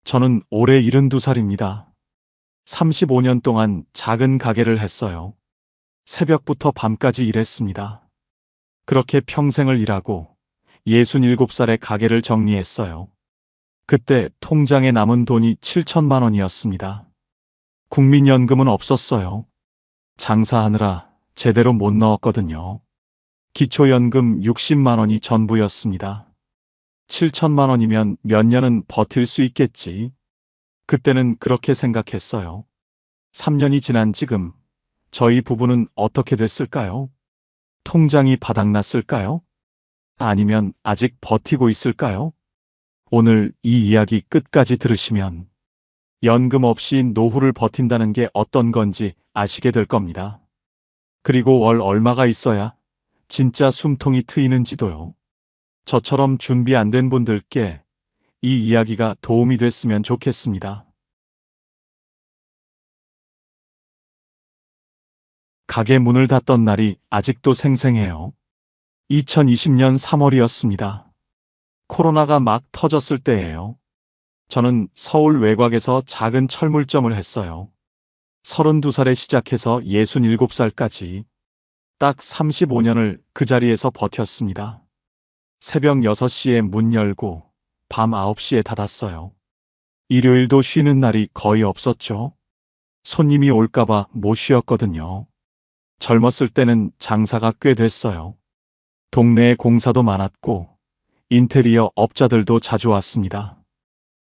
저는 올해 72살입니다. 35년 동안 작은 가게를 했어요. 새벽부터 밤까지 일했습니다. 그렇게 평생을 일하고 67살에 가게를 정리했어요. 그때 통장에 남은 돈이 7천만 원이었습니다. 국민연금은 없었어요. 장사하느라 제대로 못 넣었거든요. 기초연금 60만 원이 전부였습니다. 7천만 원이면 몇 년은 버틸 수 있겠지. 그때는 그렇게 생각했어요. 3년이 지난 지금 저희 부부는 어떻게 됐을까요? 통장이 바닥났을까요? 아니면 아직 버티고 있을까요? 오늘 이 이야기 끝까지 들으시면 연금 없이 노후를 버틴다는 게 어떤 건지 아시게 될 겁니다. 그리고 월 얼마가 있어야 진짜 숨통이 트이는지도요. 저처럼 준비 안 된 분들께 이 이야기가 도움이 됐으면 좋겠습니다. 가게 문을 닫던 날이 아직도 생생해요. 2020년 3월이었습니다. 코로나가 막 터졌을 때예요. 저는 서울 외곽에서 작은 철물점을 했어요. 32살에 시작해서 67살까지 딱 35년을 그 자리에서 버텼습니다. 새벽 6시에 문 열고 밤 9시에 닫았어요. 일요일도 쉬는 날이 거의 없었죠. 손님이 올까봐 못 쉬었거든요. 젊었을 때는 장사가 꽤 됐어요. 동네에 공사도 많았고 인테리어 업자들도 자주 왔습니다.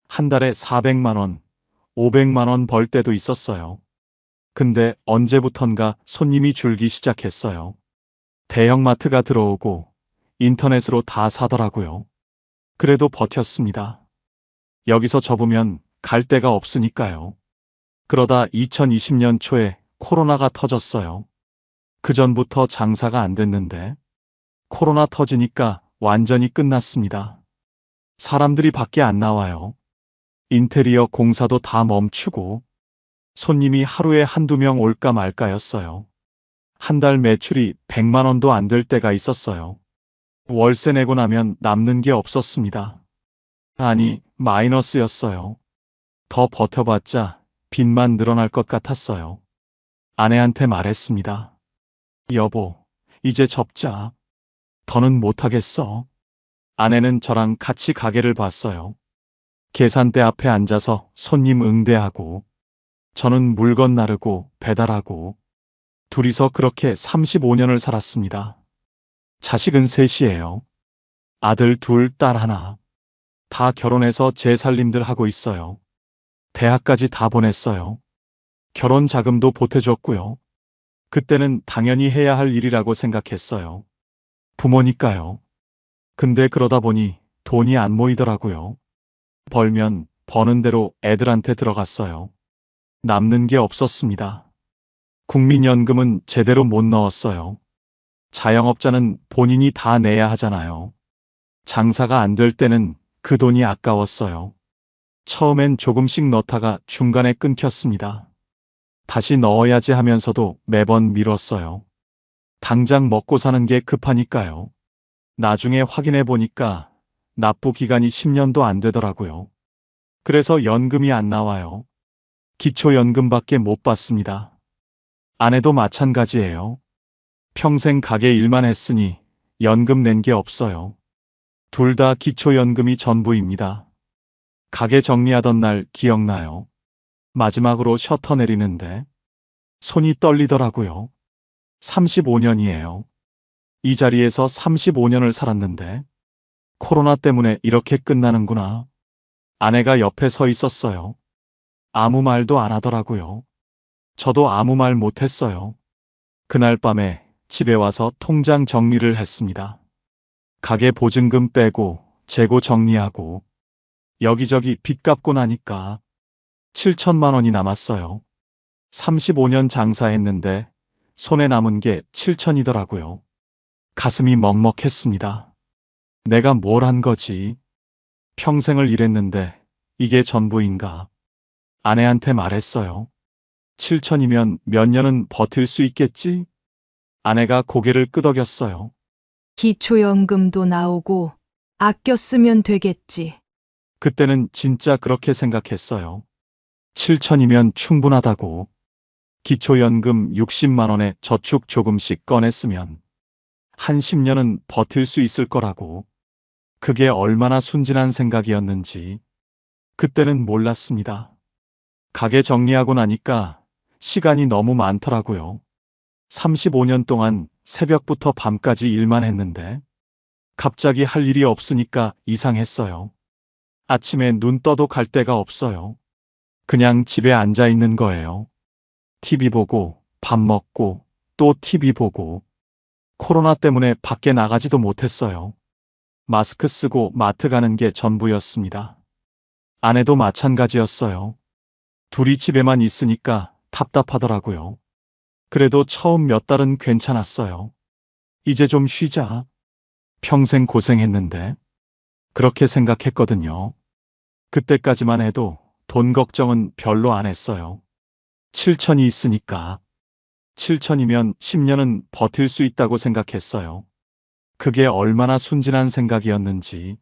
한 달에 400만 원, 500만 원 벌 때도 있었어요. 근데 언제부턴가 손님이 줄기 시작했어요. 대형마트가 들어오고 인터넷으로 다 사더라고요. 그래도 버텼습니다. 여기서 접으면 갈 데가 없으니까요. 그러다 2020년 초에 코로나가 터졌어요. 그전부터 장사가 안 됐는데 코로나 터지니까 완전히 끝났습니다. 사람들이 밖에 안 나와요. 인테리어 공사도 다 멈추고 손님이 하루에 한두 명 올까 말까였어요. 한 달 매출이 100만 원도 안 될 때가 있었어요. 월세 내고 나면 남는 게 없었습니다. 아니, 마이너스였어요. 더 버텨봤자 빚만 늘어날 것 같았어요. 아내한테 말했습니다. 여보, 이제 접자. 더는 못하겠어. 아내는 저랑 같이 가게를 봤어요. 계산대 앞에 앉아서 손님 응대하고, 저는 물건 나르고 배달하고, 둘이서 그렇게 35년을 살았습니다. 자식은 셋이에요. 아들 둘, 딸 하나. 다 결혼해서 제 살림들 하고 있어요. 대학까지 다 보냈어요. 결혼 자금도 보태줬고요. 그때는 당연히 해야 할 일이라고 생각했어요. 부모니까요. 근데 그러다 보니 돈이 안 모이더라고요. 벌면 버는 대로 애들한테 들어갔어요. 남는 게 없었습니다. 국민연금은 제대로 못 넣었어요. 자영업자는 본인이 다 내야 하잖아요. 장사가 안 될 때는 그 돈이 아까웠어요. 처음엔 조금씩 넣다가 중간에 끊겼습니다. 다시 넣어야지 하면서도 매번 미뤘어요. 당장 먹고 사는 게 급하니까요. 나중에 확인해 보니까 납부 기간이 10년도 안 되더라고요. 그래서 연금이 안 나와요. 기초연금밖에 못 받습니다. 아내도 마찬가지예요. 평생 가게 일만 했으니 연금 낸 게 없어요. 둘 다 기초연금이 전부입니다. 가게 정리하던 날 기억나요? 마지막으로 셔터 내리는데 손이 떨리더라고요. 35년이에요. 이 자리에서 35년을 살았는데 코로나 때문에 이렇게 끝나는구나. 아내가 옆에 서 있었어요. 아무 말도 안 하더라고요. 저도 아무 말 못했어요. 그날 밤에 집에 와서 통장 정리를 했습니다. 가게 보증금 빼고 재고 정리하고 여기저기 빚 갚고 나니까 7천만 원이 남았어요. 35년 장사했는데 손에 남은 게 7천이더라고요. 가슴이 먹먹했습니다. 내가 뭘 한 거지? 평생을 일했는데 이게 전부인가? 아내한테 말했어요. 7천이면 몇 년은 버틸 수 있겠지? 아내가 고개를 끄덕였어요. 기초연금도 나오고 아껴 쓰면 되겠지. 그때는 진짜 그렇게 생각했어요. 7천이면 충분하다고. 기초연금 60만 원에 저축 조금씩 꺼냈으면 한 10년은 버틸 수 있을 거라고. 그게 얼마나 순진한 생각이었는지 그때는 몰랐습니다. 가게 정리하고 나니까 시간이 너무 많더라고요. 35년 동안 새벽부터 밤까지 일만 했는데 갑자기 할 일이 없으니까 이상했어요. 아침에 눈 떠도 갈 데가 없어요. 그냥 집에 앉아 있는 거예요. TV 보고, 밥 먹고, 또 TV 보고. 코로나 때문에 밖에 나가지도 못했어요. 마스크 쓰고 마트 가는 게 전부였습니다. 아내도 마찬가지였어요. 둘이 집에만 있으니까 답답하더라고요. 그래도 처음 몇 달은 괜찮았어요. 이제 좀 쉬자. 평생 고생했는데. 그렇게 생각했거든요. 그때까지만 해도 돈 걱정은 별로 안 했어요. 7천이 있으니까. 7천이면 10년은 버틸 수 있다고 생각했어요. 그게 얼마나 순진한 생각이었는지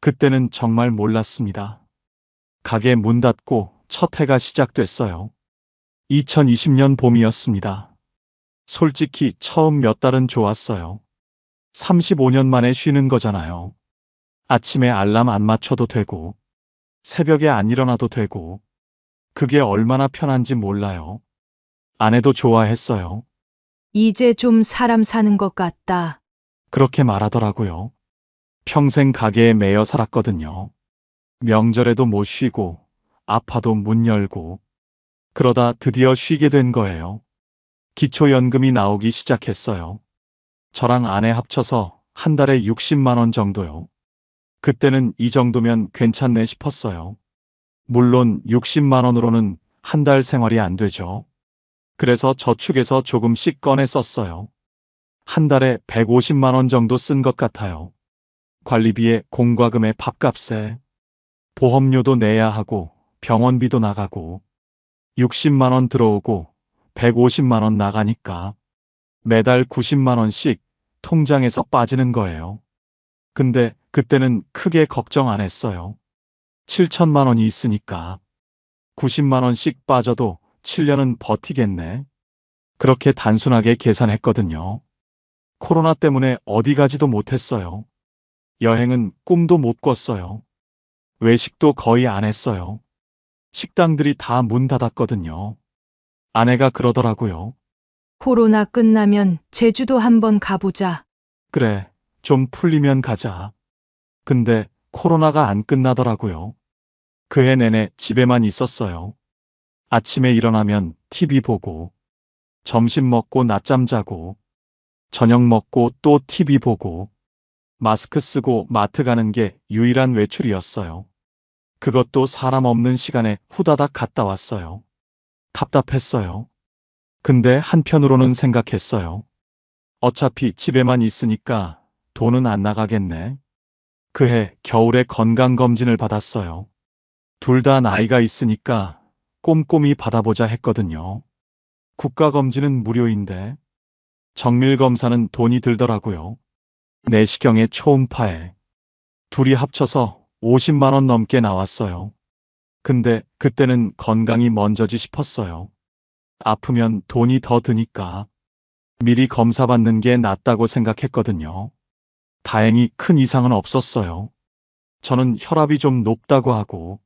그때는 정말 몰랐습니다. 가게 문 닫고 첫 해가 시작됐어요. 2020년 봄이었습니다. 솔직히 처음 몇 달은 좋았어요. 35년 만에 쉬는 거잖아요. 아침에 알람 안 맞춰도 되고, 새벽에 안 일어나도 되고, 그게 얼마나 편한지 몰라요. 아내도 좋아했어요. 이제 좀 사람 사는 것 같다. 그렇게 말하더라고요. 평생 가게에 매여 살았거든요. 명절에도 못 쉬고, 아파도 문 열고, 그러다 드디어 쉬게 된 거예요. 기초연금이 나오기 시작했어요. 저랑 아내 합쳐서 한 달에 60만 원 정도요. 그때는 이 정도면 괜찮네 싶었어요. 물론 60만 원으로는 한 달 생활이 안 되죠. 그래서 저축해서 조금씩 꺼내 썼어요. 한 달에 150만 원 정도 쓴 것 같아요. 관리비에 공과금에 밥값에 보험료도 내야 하고 병원비도 나가고 60만 원 들어오고 150만 원 나가니까 매달 90만 원씩 통장에서 빠지는 거예요. 근데 그때는 크게 걱정 안 했어요. 7천만 원이 있으니까 90만 원씩 빠져도 7년은 버티겠네. 그렇게 단순하게 계산했거든요. 코로나 때문에 어디 가지도 못했어요. 여행은 꿈도 못 꿨어요. 외식도 거의 안 했어요. 식당들이 다 문 닫았거든요. 아내가 그러더라고요. 코로나 끝나면 제주도 한번 가보자. 그래, 좀 풀리면 가자. 근데 코로나가 안 끝나더라고요. 그해 내내 집에만 있었어요. 아침에 일어나면 TV 보고, 점심 먹고 낮잠 자고, 저녁 먹고 또 TV 보고, 마스크 쓰고 마트 가는 게 유일한 외출이었어요. 그것도 사람 없는 시간에 후다닥 갔다 왔어요. 답답했어요. 근데 한편으로는 생각했어요. 어차피 집에만 있으니까 돈은 안 나가겠네. 그해 겨울에 건강검진을 받았어요. 둘 다 나이가 있으니까 꼼꼼히 받아보자 했거든요. 국가검진은 무료인데 정밀검사는 돈이 들더라고요. 내시경에 초음파에 둘이 합쳐서 50만 원 넘게 나왔어요. 근데 그때는 건강이 먼저지 싶었어요. 아프면 돈이 더 드니까 미리 검사 받는 게 낫다고 생각했거든요. 다행히 큰 이상은 없었어요. 저는 혈압이 좀 높다고 하고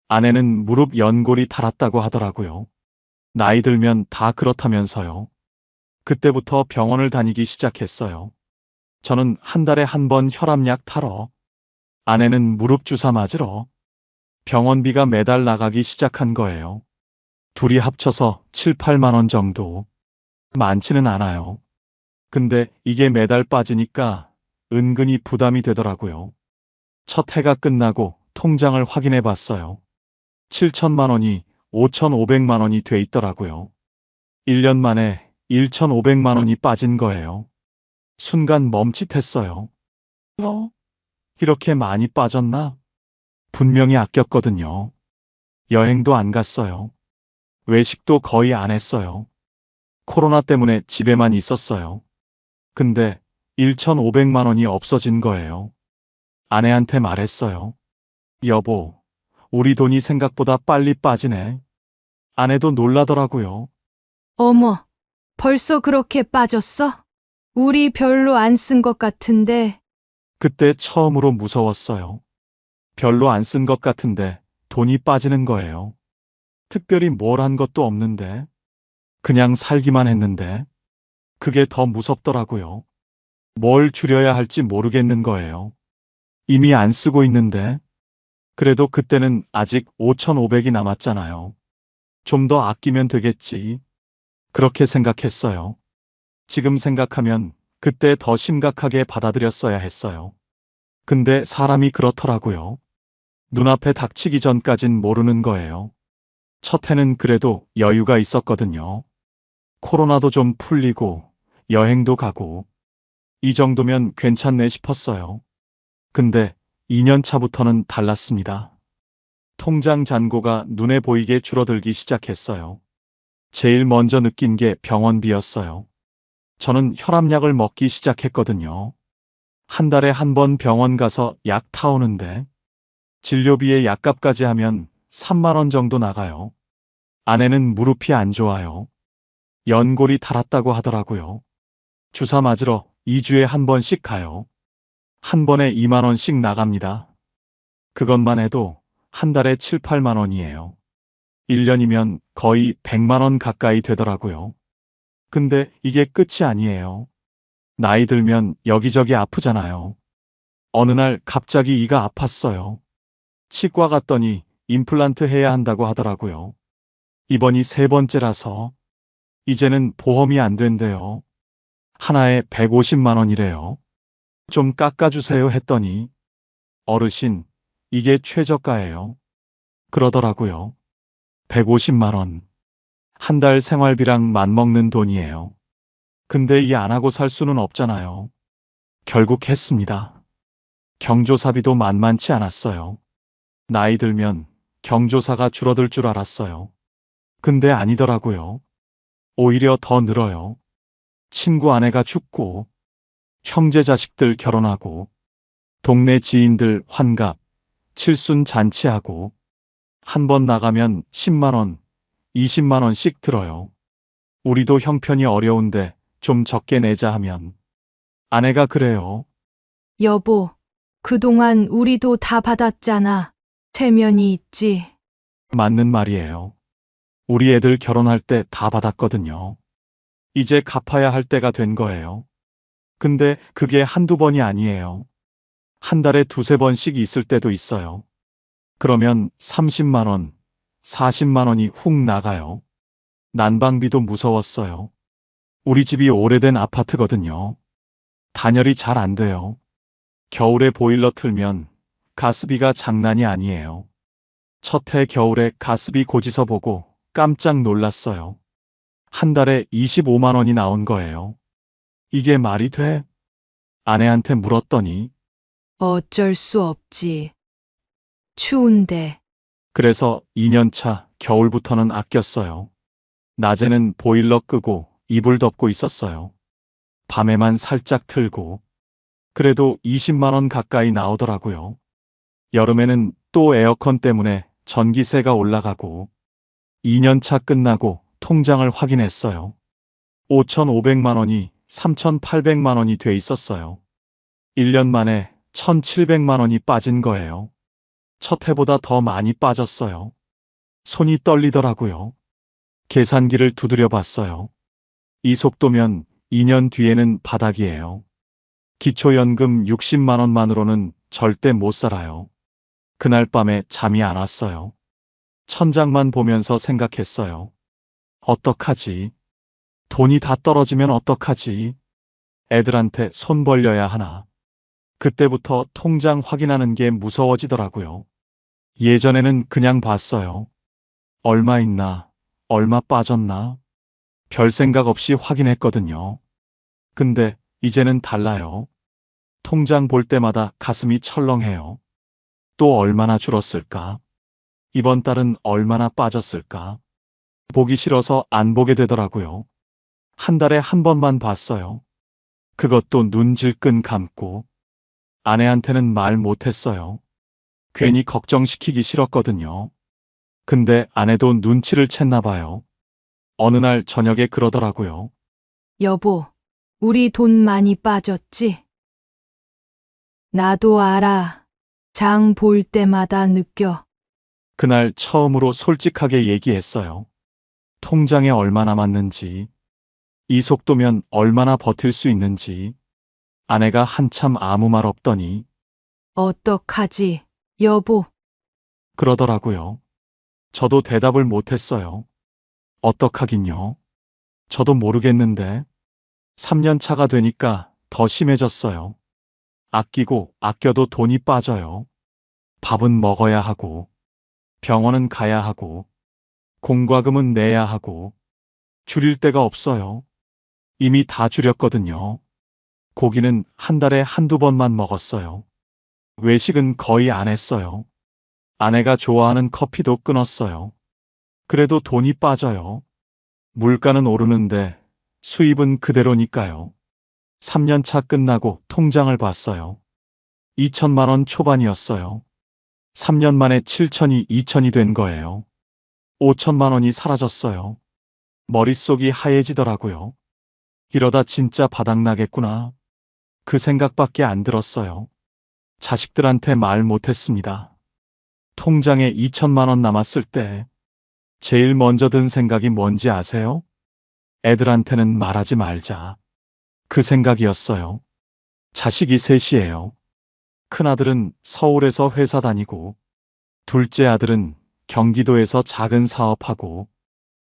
아내는 무릎 연골이 닳았다고 하더라고요. 나이 들면 다 그렇다면서요. 그때부터 병원을 다니기 시작했어요. 저는 한 달에 한 번 혈압약 타러, 아내는 무릎 주사 맞으러, 병원비가 매달 나가기 시작한 거예요. 둘이 합쳐서 7, 8만 원 정도. 많지는 않아요. 근데 이게 매달 빠지니까 은근히 부담이 되더라고요. 첫 해가 끝나고 통장을 확인해 봤어요. 7천만 원이 5,500만 원이 돼 있더라고요. 1년 만에 1,500만 원이 빠진 거예요. 순간 멈칫했어요. 이렇게 많이 빠졌나? 분명히 아꼈거든요. 여행도 안 갔어요. 외식도 거의 안 했어요. 코로나 때문에 집에만 있었어요. 근데 1,500만 원이 없어진 거예요. 아내한테 말했어요. 여보, 우리 돈이 생각보다 빨리 빠지네. 아내도 놀라더라고요. 어머, 벌써 그렇게 빠졌어? 우리 별로 안 쓴 것 같은데. 그때 처음으로 무서웠어요. 별로 안 쓴 것 같은데 돈이 빠지는 거예요. 특별히 뭘 한 것도 없는데. 그냥 살기만 했는데. 그게 더 무섭더라고요. 뭘 줄여야 할지 모르겠는 거예요. 이미 안 쓰고 있는데. 그래도 그때는 아직 5,500이 남았잖아요. 좀 더 아끼면 되겠지. 그렇게 생각했어요. 지금 생각하면 그때 더 심각하게 받아들였어야 했어요. 근데 사람이 그렇더라고요. 눈앞에 닥치기 전까진 모르는 거예요. 첫 해는 그래도 여유가 있었거든요. 코로나도 좀 풀리고 여행도 가고 이 정도면 괜찮네 싶었어요. 근데 2년 차부터는 달랐습니다. 통장 잔고가 눈에 보이게 줄어들기 시작했어요. 제일 먼저 느낀 게 병원비였어요. 저는 혈압약을 먹기 시작했거든요. 한 달에 한 번 병원 가서 약 타오는데 진료비에 약값까지 하면 3만 원 정도 나가요. 아내는 무릎이 안 좋아요. 연골이 닳았다고 하더라고요. 주사 맞으러 2주에 한 번씩 가요. 한 번에 2만 원씩 나갑니다. 그것만 해도 한 달에 7, 8만 원이에요. 1년이면 거의 100만 원 가까이 되더라고요. 근데 이게 끝이 아니에요. 나이 들면 여기저기 아프잖아요. 어느 날 갑자기 이가 아팠어요. 치과 갔더니 임플란트 해야 한다고 하더라고요. 이번이 세 번째라서 이제는 보험이 안 된대요. 하나에 150만 원이래요. 좀 깎아주세요 했더니 어르신, 이게 최저가예요. 그러더라고요. 150만 원. 한 달 생활비랑 맞먹는 돈이에요. 근데 이 안 하고 살 수는 없잖아요. 결국 했습니다. 경조사비도 만만치 않았어요. 나이 들면 경조사가 줄어들 줄 알았어요. 근데 아니더라고요. 오히려 더 늘어요. 친구 아내가 죽고, 형제 자식들 결혼하고, 동네 지인들 환갑, 칠순 잔치하고, 한 번 나가면 10만 원, 20만 원씩 들어요. 우리도 형편이 어려운데 좀 적게 내자 하면. 아내가 그래요. 여보, 그동안 우리도 다 받았잖아. 체면이 있지. 맞는 말이에요. 우리 애들 결혼할 때 다 받았거든요. 이제 갚아야 할 때가 된 거예요. 근데 그게 한두 번이 아니에요. 한 달에 두세 번씩 있을 때도 있어요. 그러면 30만 원, 40만 원이 훅 나가요. 난방비도 무서웠어요. 우리 집이 오래된 아파트거든요. 단열이 잘 안 돼요. 겨울에 보일러 틀면 가스비가 장난이 아니에요. 첫 해 겨울에 가스비 고지서 보고 깜짝 놀랐어요. 한 달에 25만 원이 나온 거예요. 이게 말이 돼? 아내한테 물었더니 어쩔 수 없지. 추운데. 그래서 2년 차 겨울부터는 아꼈어요. 낮에는 보일러 끄고 이불 덮고 있었어요. 밤에만 살짝 틀고 그래도 20만 원 가까이 나오더라고요. 여름에는 또 에어컨 때문에 전기세가 올라가고 2년 차 끝나고 통장을 확인했어요. 5,500만 원이 3,800만 원이 돼 있었어요. 1년 만에 1,700만 원이 빠진 거예요. 첫 해보다 더 많이 빠졌어요. 손이 떨리더라고요. 계산기를 두드려 봤어요. 이 속도면 2년 뒤에는 바닥이에요. 기초연금 60만 원만으로는 절대 못 살아요. 그날 밤에 잠이 안 왔어요. 천장만 보면서 생각했어요. 어떡하지? 돈이 다 떨어지면 어떡하지? 애들한테 손 벌려야 하나? 그때부터 통장 확인하는 게 무서워지더라고요. 예전에는 그냥 봤어요. 얼마 있나? 얼마 빠졌나? 별 생각 없이 확인했거든요. 근데 이제는 달라요. 통장 볼 때마다 가슴이 철렁해요. 또 얼마나 줄었을까? 이번 달은 얼마나 빠졌을까? 보기 싫어서 안 보게 되더라고요. 한 달에 한 번만 봤어요. 그것도 눈 질끈 감고. 아내한테는 말 못했어요. 괜히 걱정시키기 싫었거든요. 근데 아내도 눈치를 챘나 봐요. 어느 날 저녁에 그러더라고요. 여보, 우리 돈 많이 빠졌지? 나도 알아. 장 볼 때마다 느껴. 그날 처음으로 솔직하게 얘기했어요. 통장에 얼마 남았는지, 이 속도면 얼마나 버틸 수 있는지. 아내가 한참 아무 말 없더니 어떡하지, 여보? 그러더라고요. 저도 대답을 못했어요. 어떡하긴요. 저도 모르겠는데 3년 차가 되니까 더 심해졌어요. 아끼고 아껴도 돈이 빠져요. 밥은 먹어야 하고, 병원은 가야 하고, 공과금은 내야 하고, 줄일 데가 없어요. 이미 다 줄였거든요. 고기는 한 달에 한두 번만 먹었어요. 외식은 거의 안 했어요. 아내가 좋아하는 커피도 끊었어요. 그래도 돈이 빠져요. 물가는 오르는데 수입은 그대로니까요. 3년 차 끝나고 통장을 봤어요. 2천만 원 초반이었어요. 3년 만에 7천이 2천이 된 거예요. 5천만 원이 사라졌어요. 머릿속이 하얘지더라고요. 이러다 진짜 바닥나겠구나. 그 생각밖에 안 들었어요. 자식들한테 말 못했습니다. 통장에 2천만 원 남았을 때 제일 먼저 든 생각이 뭔지 아세요? 애들한테는 말하지 말자. 그 생각이었어요. 자식이 셋이에요. 큰아들은 서울에서 회사 다니고, 둘째 아들은 경기도에서 작은 사업하고,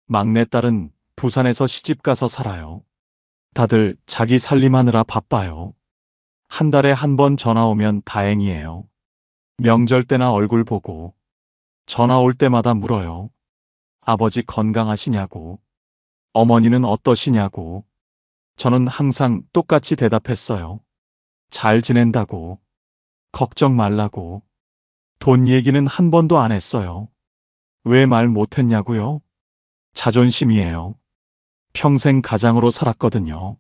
막내딸은 부산에서 시집가서 살아요. 다들 자기 살림하느라 바빠요. 한 달에 한 번 전화 오면 다행이에요. 명절 때나 얼굴 보고, 전화 올 때마다 물어요. 아버지 건강하시냐고, 어머니는 어떠시냐고. 저는 항상 똑같이 대답했어요. 잘 지낸다고, 걱정 말라고. 돈 얘기는 한 번도 안 했어요. 왜 말 못했냐고요? 자존심이에요. 평생 가장으로 살았거든요.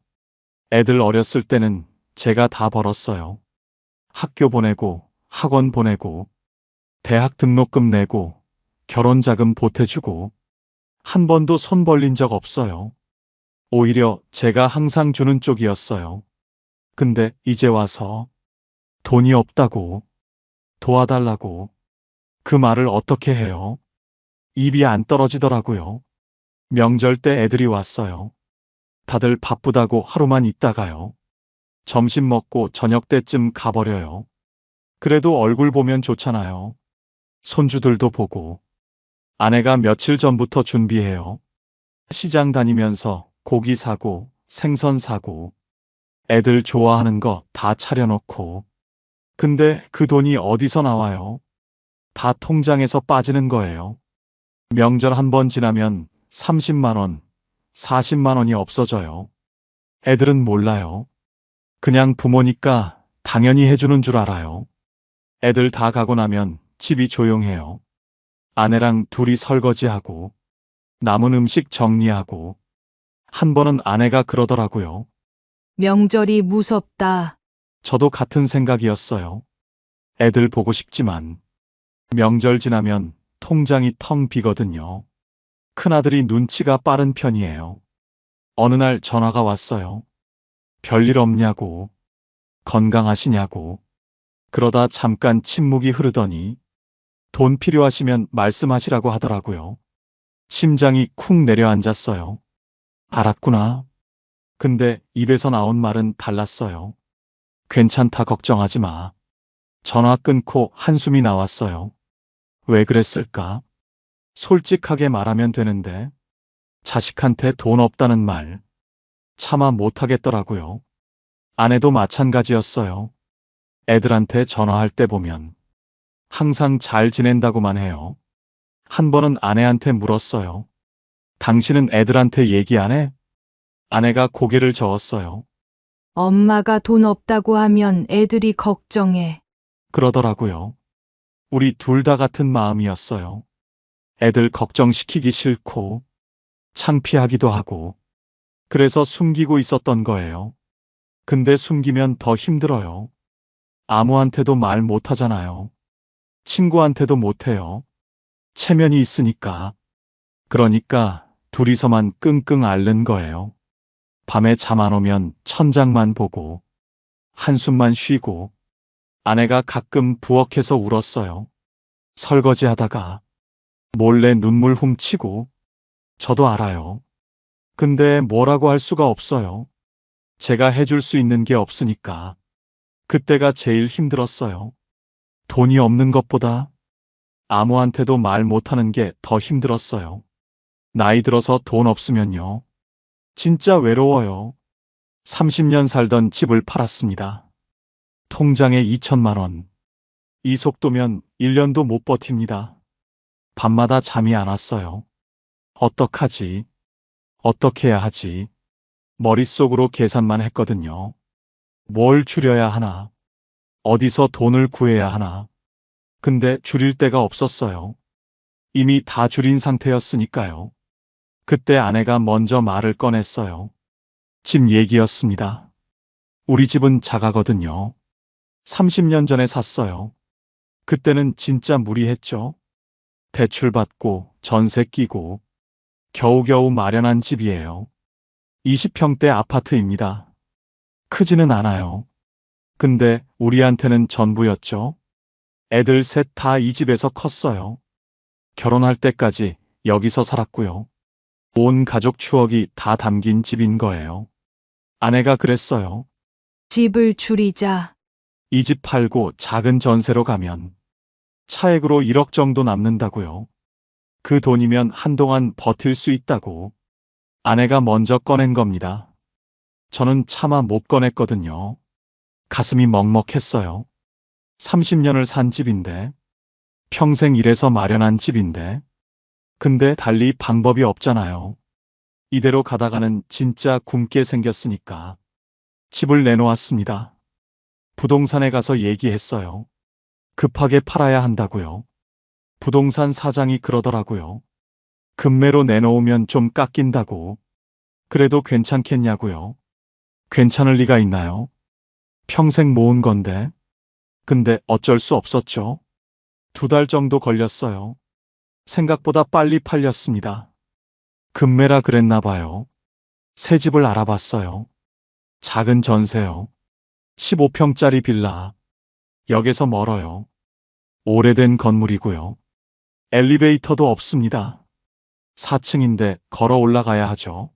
애들 어렸을 때는 제가 다 벌었어요. 학교 보내고, 학원 보내고, 대학 등록금 내고, 결혼 자금 보태주고, 한 번도 손 벌린 적 없어요. 오히려 제가 항상 주는 쪽이었어요. 근데 이제 와서 돈이 없다고, 도와달라고, 그 말을 어떻게 해요? 입이 안 떨어지더라고요. 명절 때 애들이 왔어요. 다들 바쁘다고 하루만 있다가요. 점심 먹고 저녁 때쯤 가버려요. 그래도 얼굴 보면 좋잖아요. 손주들도 보고. 아내가 며칠 전부터 준비해요. 시장 다니면서 고기 사고, 생선 사고, 애들 좋아하는 거 다 차려놓고. 근데 그 돈이 어디서 나와요? 다 통장에서 빠지는 거예요. 명절 한 번 지나면 30만 원, 40만 원이 없어져요. 애들은 몰라요. 그냥 부모니까 당연히 해주는 줄 알아요. 애들 다 가고 나면 집이 조용해요. 아내랑 둘이 설거지하고, 남은 음식 정리하고, 한 번은 아내가 그러더라고요. 명절이 무섭다. 저도 같은 생각이었어요. 애들 보고 싶지만, 명절 지나면 통장이 텅 비거든요. 큰아들이 눈치가 빠른 편이에요. 어느 날 전화가 왔어요. 별일 없냐고, 건강하시냐고. 그러다 잠깐 침묵이 흐르더니 돈 필요하시면 말씀하시라고 하더라고요. 심장이 쿵 내려앉았어요. 알았구나. 근데 입에서 나온 말은 달랐어요. 괜찮다, 걱정하지 마. 전화 끊고 한숨이 나왔어요. 왜 그랬을까? 솔직하게 말하면 되는데 자식한테 돈 없다는 말 차마 못하겠더라고요. 아내도 마찬가지였어요. 애들한테 전화할 때 보면 항상 잘 지낸다고만 해요. 한 번은 아내한테 물었어요. 당신은 애들한테 얘기 안 해? 아내가 고개를 저었어요. 엄마가 돈 없다고 하면 애들이 걱정해. 그러더라고요. 우리 둘 다 같은 마음이었어요. 애들 걱정시키기 싫고 창피하기도 하고 그래서 숨기고 있었던 거예요. 근데 숨기면 더 힘들어요. 아무한테도 말 못하잖아요. 친구한테도 못해요. 체면이 있으니까. 그러니까 둘이서만 끙끙 앓는 거예요. 밤에 잠 안 오면 천장만 보고 한숨만 쉬고 아내가 가끔 부엌에서 울었어요. 설거지 하다가 몰래 눈물 훔치고 저도 알아요. 근데 뭐라고 할 수가 없어요. 제가 해줄 수 있는 게 없으니까. 그때가 제일 힘들었어요. 돈이 없는 것보다 아무한테도 말 못하는 게 더 힘들었어요. 나이 들어서 돈 없으면요. 진짜 외로워요. 30년 살던 집을 팔았습니다. 통장에 2천만 원. 이 속도면 1년도 못 버팁니다. 밤마다 잠이 안 왔어요. 어떡하지? 어떻게 해야 하지? 머릿속으로 계산만 했거든요. 뭘 줄여야 하나? 어디서 돈을 구해야 하나? 근데 줄일 데가 없었어요. 이미 다 줄인 상태였으니까요. 그때 아내가 먼저 말을 꺼냈어요. 집 얘기였습니다. 우리 집은 작아거든요. 30년 전에 샀어요. 그때는 진짜 무리했죠. 대출 받고 전세 끼고 겨우겨우 마련한 집이에요. 20평대 아파트입니다. 크지는 않아요. 근데 우리한테는 전부였죠. 애들 셋 다 이 집에서 컸어요. 결혼할 때까지 여기서 살았고요. 온 가족 추억이 다 담긴 집인 거예요. 아내가 그랬어요. 집을 줄이자. 이 집 팔고 작은 전세로 가면 차액으로 1억 정도 남는다고요. 그 돈이면 한동안 버틸 수 있다고. 아내가 먼저 꺼낸 겁니다. 저는 차마 못 꺼냈거든요. 가슴이 먹먹했어요. 30년을 산 집인데, 평생 일해서 마련한 집인데, 근데 달리 방법이 없잖아요. 이대로 가다가는 진짜 굶게 생겼으니까. 집을 내놓았습니다. 부동산에 가서 얘기했어요. 급하게 팔아야 한다고요. 부동산 사장이 그러더라고요. 급매로 내놓으면 좀 깎인다고. 그래도 괜찮겠냐고요. 괜찮을 리가 있나요? 평생 모은 건데. 근데 어쩔 수 없었죠. 2달 정도 걸렸어요. 생각보다 빨리 팔렸습니다. 급매라 그랬나 봐요. 새 집을 알아봤어요. 작은 전세요. 15평짜리 빌라. 역에서 멀어요. 오래된 건물이고요. 엘리베이터도 없습니다. 4층인데 걸어 올라가야 하죠.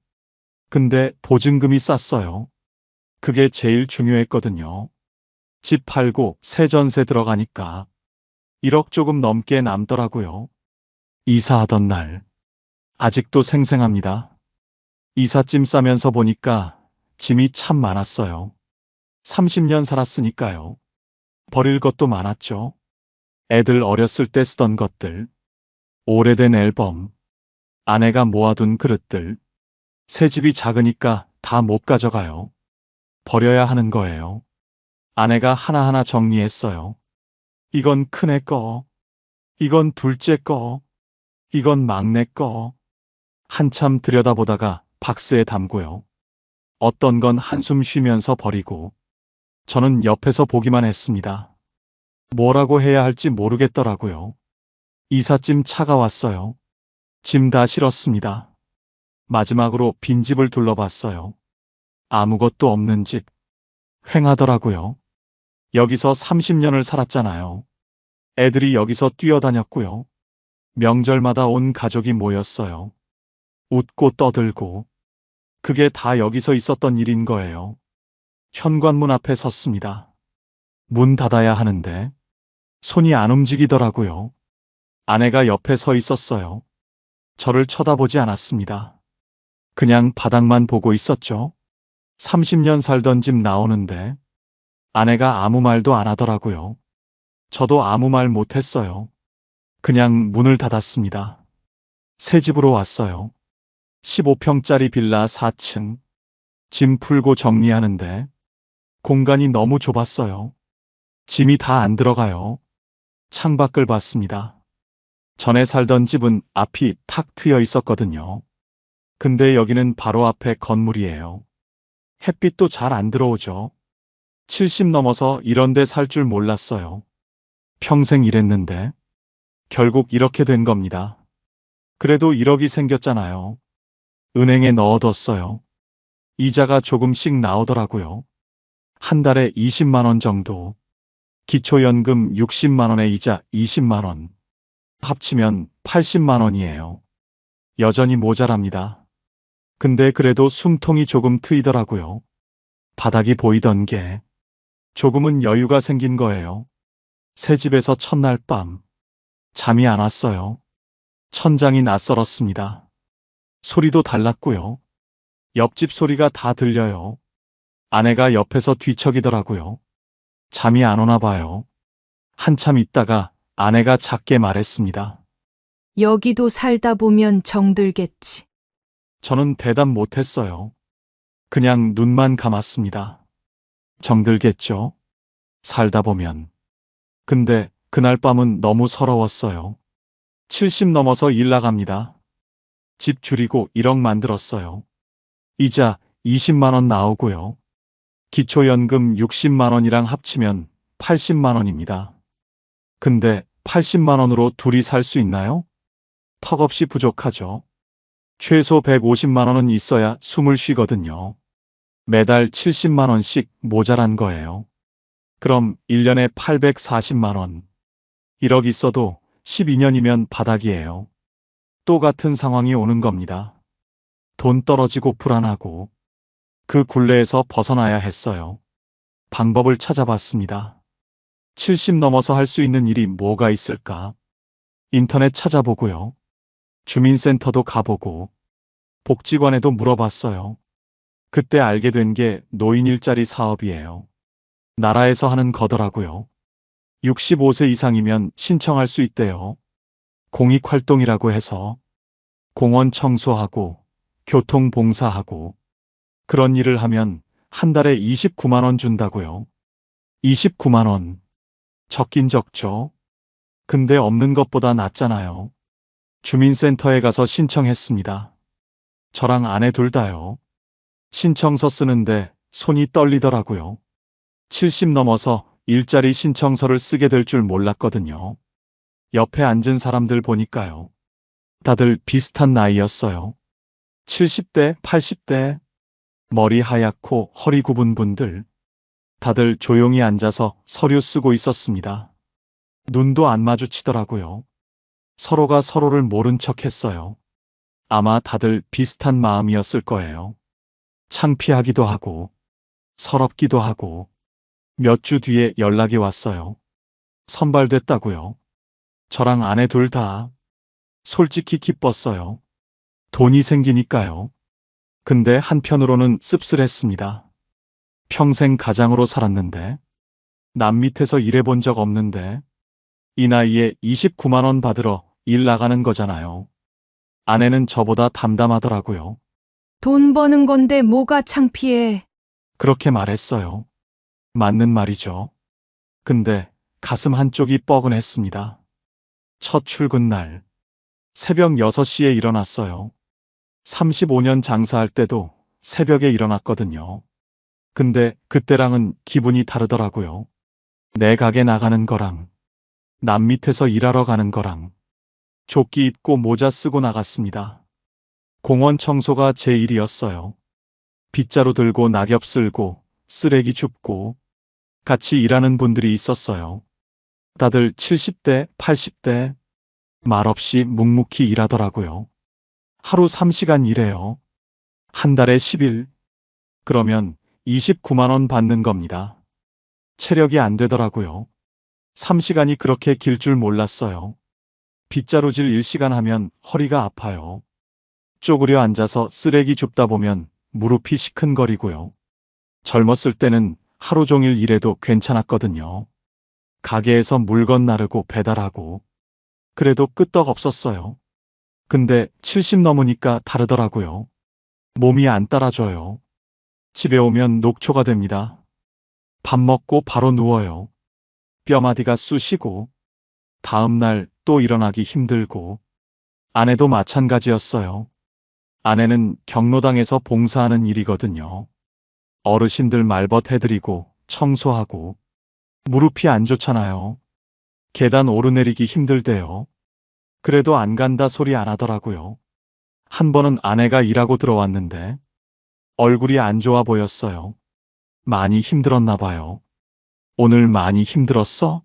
근데 보증금이 쌌어요. 그게 제일 중요했거든요. 집 팔고 새 전세 들어가니까 1억 조금 넘게 남더라고요. 이사하던 날. 아직도 생생합니다. 이삿짐 싸면서 보니까 짐이 참 많았어요. 30년 살았으니까요. 버릴 것도 많았죠. 애들 어렸을 때 쓰던 것들. 오래된 앨범. 아내가 모아둔 그릇들. 새 집이 작으니까 다 못 가져가요. 버려야 하는 거예요. 아내가 하나하나 정리했어요. 이건 큰애 거. 이건 둘째 거. 이건 막내 거. 한참 들여다보다가 박스에 담고요. 어떤 건 한숨 쉬면서 버리고 저는 옆에서 보기만 했습니다. 뭐라고 해야 할지 모르겠더라고요. 이삿짐 차가 왔어요. 짐 다 실었습니다. 마지막으로 빈집을 둘러봤어요. 아무것도 없는 집. 휑하더라고요. 여기서 30년을 살았잖아요. 애들이 여기서 뛰어다녔고요. 명절마다 온 가족이 모였어요. 웃고 떠들고. 그게 다 여기서 있었던 일인 거예요. 현관문 앞에 섰습니다. 문 닫아야 하는데 손이 안 움직이더라고요. 아내가 옆에 서 있었어요. 저를 쳐다보지 않았습니다. 그냥 바닥만 보고 있었죠. 30년 살던 집 나오는데 아내가 아무 말도 안 하더라고요. 저도 아무 말 못했어요. 그냥 문을 닫았습니다. 새 집으로 왔어요. 15평짜리 빌라 4층. 짐 풀고 정리하는데 공간이 너무 좁았어요. 짐이 다 안 들어가요. 창밖을 봤습니다. 전에 살던 집은 앞이 탁 트여 있었거든요. 근데 여기는 바로 앞에 건물이에요. 햇빛도 잘 안 들어오죠. 70 넘어서 이런 데 살 줄 몰랐어요. 평생 일했는데 결국 이렇게 된 겁니다. 그래도 1억이 생겼잖아요. 은행에 넣어뒀어요. 이자가 조금씩 나오더라고요. 한 달에 20만 원 정도. 기초연금 60만 원에 이자 20만 원. 합치면 80만 원이에요. 여전히 모자랍니다. 근데 그래도 숨통이 조금 트이더라고요. 바닥이 보이던 게 조금은 여유가 생긴 거예요. 새 집에서 첫날 밤 잠이 안 왔어요. 천장이 낯설었습니다. 소리도 달랐고요. 옆집 소리가 다 들려요. 아내가 옆에서 뒤척이더라고요. 잠이 안 오나 봐요. 한참 있다가 아내가 작게 말했습니다. 여기도 살다 보면 정들겠지. 저는 대답 못했어요. 그냥 눈만 감았습니다. 정들겠죠? 살다 보면. 근데 그날 밤은 너무 서러웠어요. 70 넘어서 일 나갑니다. 집 줄이고 1억 만들었어요. 이자 20만 원 나오고요. 기초연금 60만 원이랑 합치면 80만 원입니다. 근데 80만 원으로 둘이 살 수 있나요? 턱없이 부족하죠. 최소 150만 원은 있어야 숨을 쉬거든요. 매달 70만 원씩 모자란 거예요. 그럼 1년에 840만 원. 1억 있어도 12년이면 바닥이에요. 또 같은 상황이 오는 겁니다. 돈 떨어지고 불안하고 그 굴레에서 벗어나야 했어요. 방법을 찾아봤습니다. 70 넘어서 할 수 있는 일이 뭐가 있을까? 인터넷 찾아보고요. 주민센터도 가보고 복지관에도 물어봤어요. 그때 알게 된 게 노인 일자리 사업이에요. 나라에서 하는 거더라고요. 65세 이상이면 신청할 수 있대요. 공익활동이라고 해서 공원 청소하고 교통 봉사하고 그런 일을 하면 한 달에 29만 원 준다고요. 29만 원. 적긴 적죠. 근데 없는 것보다 낫잖아요. 주민센터에 가서 신청했습니다. 저랑 아내 둘 다요. 신청서 쓰는데 손이 떨리더라고요. 70 넘어서 일자리 신청서를 쓰게 될 줄 몰랐거든요. 옆에 앉은 사람들 보니까요. 다들 비슷한 나이였어요. 70대, 80대, 머리 하얗고 허리 굽은 분들. 다들 조용히 앉아서 서류 쓰고 있었습니다. 눈도 안 마주치더라고요. 서로가 서로를 모른 척 했어요. 아마 다들 비슷한 마음이었을 거예요. 창피하기도 하고, 서럽기도 하고, 몇 주 뒤에 연락이 왔어요. 선발됐다고요. 저랑 아내 둘 다 솔직히 기뻤어요. 돈이 생기니까요. 근데 한편으로는 씁쓸했습니다. 평생 가장으로 살았는데, 남 밑에서 일해본 적 없는데, 이 나이에 29만 원 받으러 일 나가는 거잖아요. 아내는 저보다 담담하더라고요. 돈 버는 건데 뭐가 창피해. 그렇게 말했어요. 맞는 말이죠. 근데 가슴 한쪽이 뻐근했습니다. 첫 출근 날, 새벽 6시에 일어났어요. 35년 장사할 때도 새벽에 일어났거든요. 근데 그때랑은 기분이 다르더라고요. 내 가게 나가는 거랑, 남 밑에서 일하러 가는 거랑, 조끼 입고 모자 쓰고 나갔습니다. 공원 청소가 제 일이었어요. 빗자루 들고 낙엽 쓸고, 쓰레기 줍고, 같이 일하는 분들이 있었어요. 다들 70대, 80대, 말없이 묵묵히 일하더라고요. 하루 3시간 일해요. 한 달에 10일. 그러면 29만 원 받는 겁니다. 체력이 안 되더라고요. 3시간이 그렇게 길 줄 몰랐어요. 빗자루질 1시간 하면 허리가 아파요. 쪼그려 앉아서 쓰레기 줍다 보면 무릎이 시큰거리고요. 젊었을 때는 하루 종일 일해도 괜찮았거든요. 가게에서 물건 나르고 배달하고. 그래도 끄떡 없었어요. 근데 70 넘으니까 다르더라고요. 몸이 안 따라줘요. 집에 오면 녹초가 됩니다. 밥 먹고 바로 누워요. 뼈마디가 쑤시고, 다음날 또 일어나기 힘들고, 아내도 마찬가지였어요. 아내는 경로당에서 봉사하는 일이거든요. 어르신들 말벗 해드리고, 청소하고, 무릎이 안 좋잖아요. 계단 오르내리기 힘들대요. 그래도 안 간다 소리 안 하더라고요. 한 번은 아내가 일하고 들어왔는데 얼굴이 안 좋아 보였어요. 많이 힘들었나 봐요. 오늘 많이 힘들었어?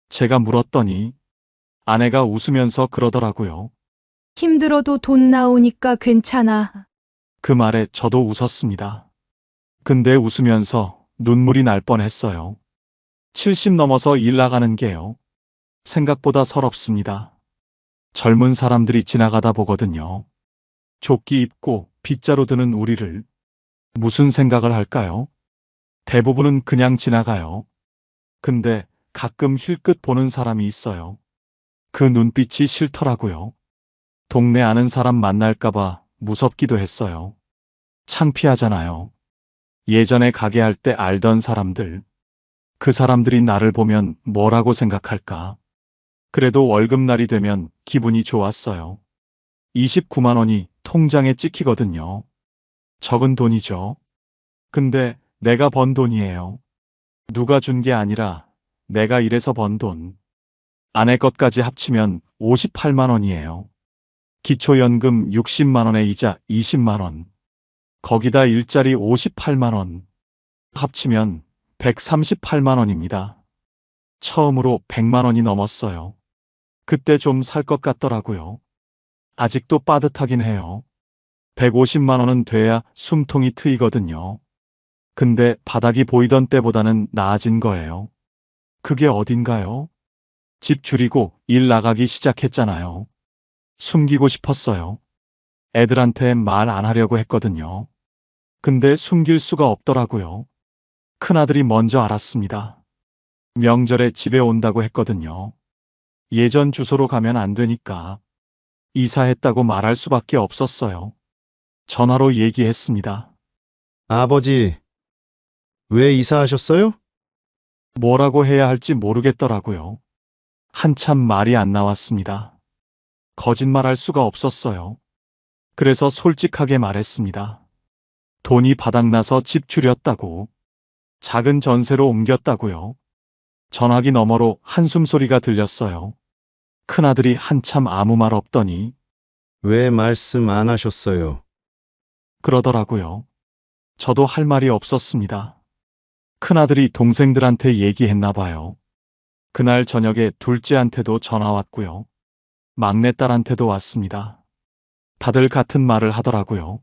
제가 물었더니 아내가 웃으면서 그러더라고요. 힘들어도 돈 나오니까 괜찮아. 그 말에 저도 웃었습니다. 근데 웃으면서 눈물이 날 뻔했어요. 70 넘어서 일 나가는 게요. 생각보다 서럽습니다. 젊은 사람들이 지나가다 보거든요. 조끼 입고 빗자루 드는 우리를 무슨 생각을 할까요? 대부분은 그냥 지나가요. 근데 가끔 힐끗 보는 사람이 있어요. 그 눈빛이 싫더라고요. 동네 아는 사람 만날까봐 무섭기도 했어요. 창피하잖아요. 예전에 가게 할 때 알던 사람들, 그 사람들이 나를 보면 뭐라고 생각할까? 그래도 월급날이 되면 기분이 좋았어요. 29만 원이 통장에 찍히거든요. 적은 돈이죠. 근데 내가 번 돈이에요. 누가 준 게 아니라 내가 일해서 번 돈. 아내 것까지 합치면 58만 원이에요. 기초연금 60만 원에 이자 20만 원. 거기다 일자리 58만 원. 합치면 138만 원입니다. 처음으로 100만 원이 넘었어요. 그때 좀 살 것 같더라고요. 아직도 빠듯하긴 해요. 150만 원은 돼야 숨통이 트이거든요. 근데 바닥이 보이던 때보다는 나아진 거예요. 그게 어딘가요? 집 줄이고 일 나가기 시작했잖아요. 숨기고 싶었어요. 애들한테 말 안 하려고 했거든요. 근데 숨길 수가 없더라고요. 큰아들이 먼저 알았습니다. 명절에 집에 온다고 했거든요. 예전 주소로 가면 안 되니까 이사했다고 말할 수밖에 없었어요. 전화로 얘기했습니다. 아버지, 왜 이사하셨어요? 뭐라고 해야 할지 모르겠더라고요. 한참 말이 안 나왔습니다. 거짓말할 수가 없었어요. 그래서 솔직하게 말했습니다. 돈이 바닥나서 집 줄였다고. 작은 전세로 옮겼다고요. 전화기 너머로 한숨 소리가 들렸어요. 큰아들이 한참 아무 말 없더니 왜 말씀 안 하셨어요? 그러더라고요. 저도 할 말이 없었습니다. 큰아들이 동생들한테 얘기했나 봐요. 그날 저녁에 둘째한테도 전화 왔고요. 막내딸한테도 왔습니다. 다들 같은 말을 하더라고요.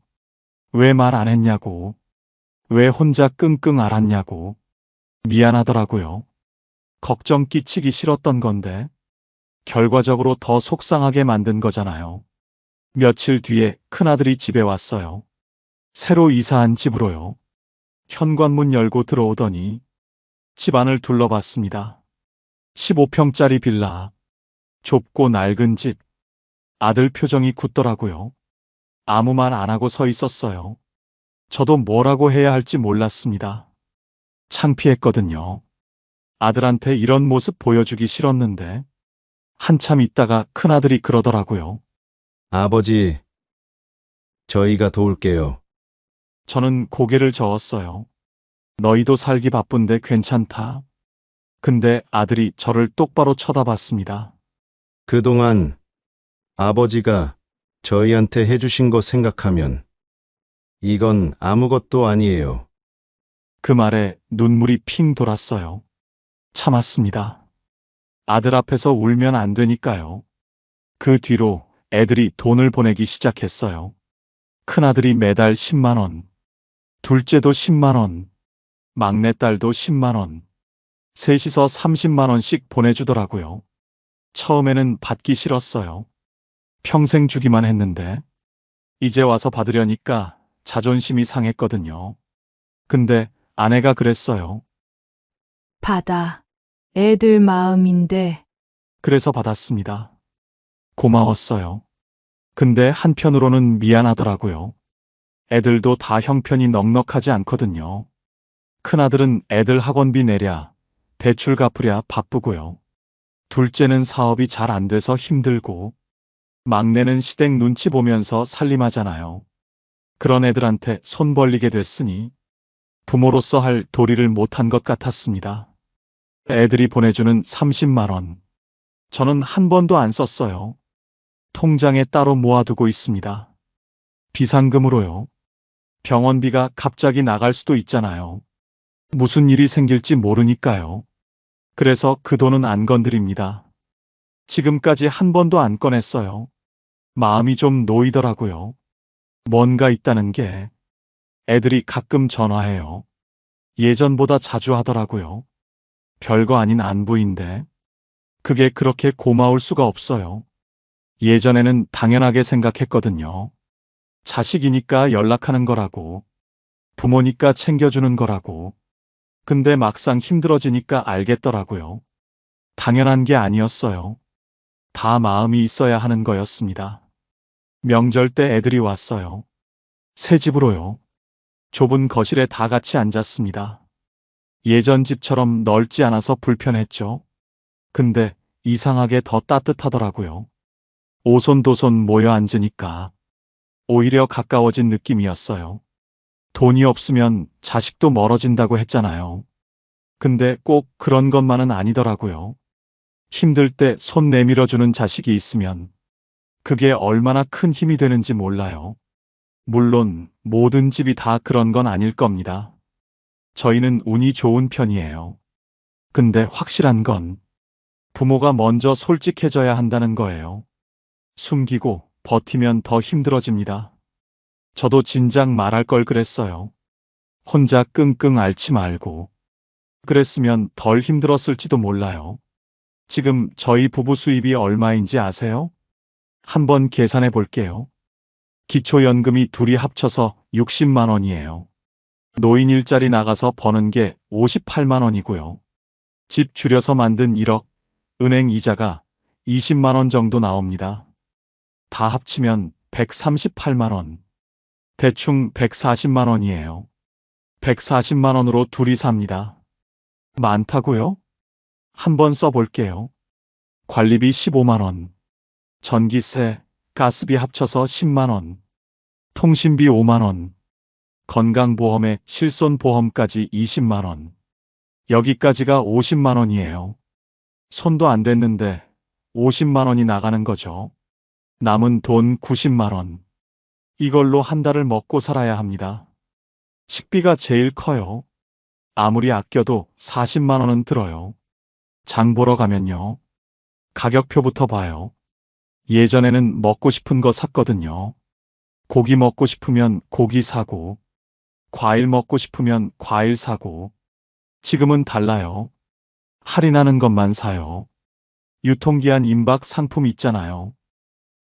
왜 말 안 했냐고. 왜 혼자 끙끙 앓았냐고. 미안하더라고요. 걱정 끼치기 싫었던 건데 결과적으로 더 속상하게 만든 거잖아요. 며칠 뒤에 큰아들이 집에 왔어요. 새로 이사한 집으로요. 현관문 열고 들어오더니 집안을 둘러봤습니다. 15평짜리 빌라. 좁고 낡은 집. 아들 표정이 굳더라고요. 아무 말 안 하고 서 있었어요. 저도 뭐라고 해야 할지 몰랐습니다. 창피했거든요. 아들한테 이런 모습 보여주기 싫었는데 한참 있다가 큰아들이 그러더라고요. 아버지, 저희가 도울게요. 저는 고개를 저었어요. 너희도 살기 바쁜데 괜찮다. 근데 아들이 저를 똑바로 쳐다봤습니다. 그동안 아버지가 저희한테 해주신 거 생각하면 이건 아무것도 아니에요. 그 말에 눈물이 핑 돌았어요. 참았습니다. 아들 앞에서 울면 안 되니까요. 그 뒤로 애들이 돈을 보내기 시작했어요. 큰아들이 매달 10만 원, 둘째도 10만 원, 막내딸도 10만 원, 셋이서 30만 원씩 보내주더라고요. 처음에는 받기 싫었어요. 평생 주기만 했는데 이제 와서 받으려니까 자존심이 상했거든요. 근데 아내가 그랬어요. 받아. 애들 마음인데. 그래서 받았습니다. 고마웠어요. 근데 한편으로는 미안하더라고요. 애들도 다 형편이 넉넉하지 않거든요. 큰아들은 애들 학원비 내랴, 대출 갚으랴 바쁘고요. 둘째는 사업이 잘 안 돼서 힘들고, 막내는 시댁 눈치 보면서 살림하잖아요. 그런 애들한테 손 벌리게 됐으니 부모로서 할 도리를 못한 것 같았습니다. 애들이 보내주는 30만 원, 저는 한 번도 안 썼어요. 통장에 따로 모아두고 있습니다. 비상금으로요. 병원비가 갑자기 나갈 수도 있잖아요. 무슨 일이 생길지 모르니까요. 그래서 그 돈은 안 건드립니다. 지금까지 한 번도 안 꺼냈어요. 마음이 좀 놓이더라고요. 뭔가 있다는 게. 애들이 가끔 전화해요. 예전보다 자주 하더라고요. 별거 아닌 안부인데 그게 그렇게 고마울 수가 없어요. 예전에는 당연하게 생각했거든요. 자식이니까 연락하는 거라고, 부모니까 챙겨주는 거라고. 근데 막상 힘들어지니까 알겠더라고요. 당연한 게 아니었어요. 다 마음이 있어야 하는 거였습니다. 명절 때 애들이 왔어요. 새 집으로요. 좁은 거실에 다 같이 앉았습니다. 예전 집처럼 넓지 않아서 불편했죠. 근데 이상하게 더 따뜻하더라고요. 오손도손 모여 앉으니까 오히려 가까워진 느낌이었어요. 돈이 없으면 자식도 멀어진다고 했잖아요. 근데 꼭 그런 것만은 아니더라고요. 힘들 때 손 내밀어주는 자식이 있으면 그게 얼마나 큰 힘이 되는지 몰라요. 물론 모든 집이 다 그런 건 아닐 겁니다. 저희는 운이 좋은 편이에요. 근데 확실한 건 부모가 먼저 솔직해져야 한다는 거예요. 숨기고 버티면 더 힘들어집니다. 저도 진작 말할 걸 그랬어요. 혼자 끙끙 앓지 말고. 그랬으면 덜 힘들었을지도 몰라요. 지금 저희 부부 수입이 얼마인지 아세요? 한번 계산해 볼게요. 기초연금이 둘이 합쳐서 60만 원이에요. 노인 일자리 나가서 버는 게 58만 원이고요. 집 줄여서 만든 1억, 은행 이자가 20만 원 정도 나옵니다. 다 합치면 138만 원. 대충 140만 원이에요. 140만 원으로 둘이 삽니다. 많다고요? 한번 써볼게요. 관리비 15만 원. 전기세, 가스비 합쳐서 10만 원. 통신비 5만 원. 건강보험에 실손보험까지 20만 원. 여기까지가 50만 원이에요. 손도 안 댔는데 50만 원이 나가는 거죠. 남은 돈 90만 원. 이걸로 한 달을 먹고 살아야 합니다. 식비가 제일 커요. 아무리 아껴도 40만 원은 들어요. 장 보러 가면요. 가격표부터 봐요. 예전에는 먹고 싶은 거 샀거든요. 고기 먹고 싶으면 고기 사고, 과일 먹고 싶으면 과일 사고. 지금은 달라요. 할인하는 것만 사요. 유통기한 임박 상품 있잖아요.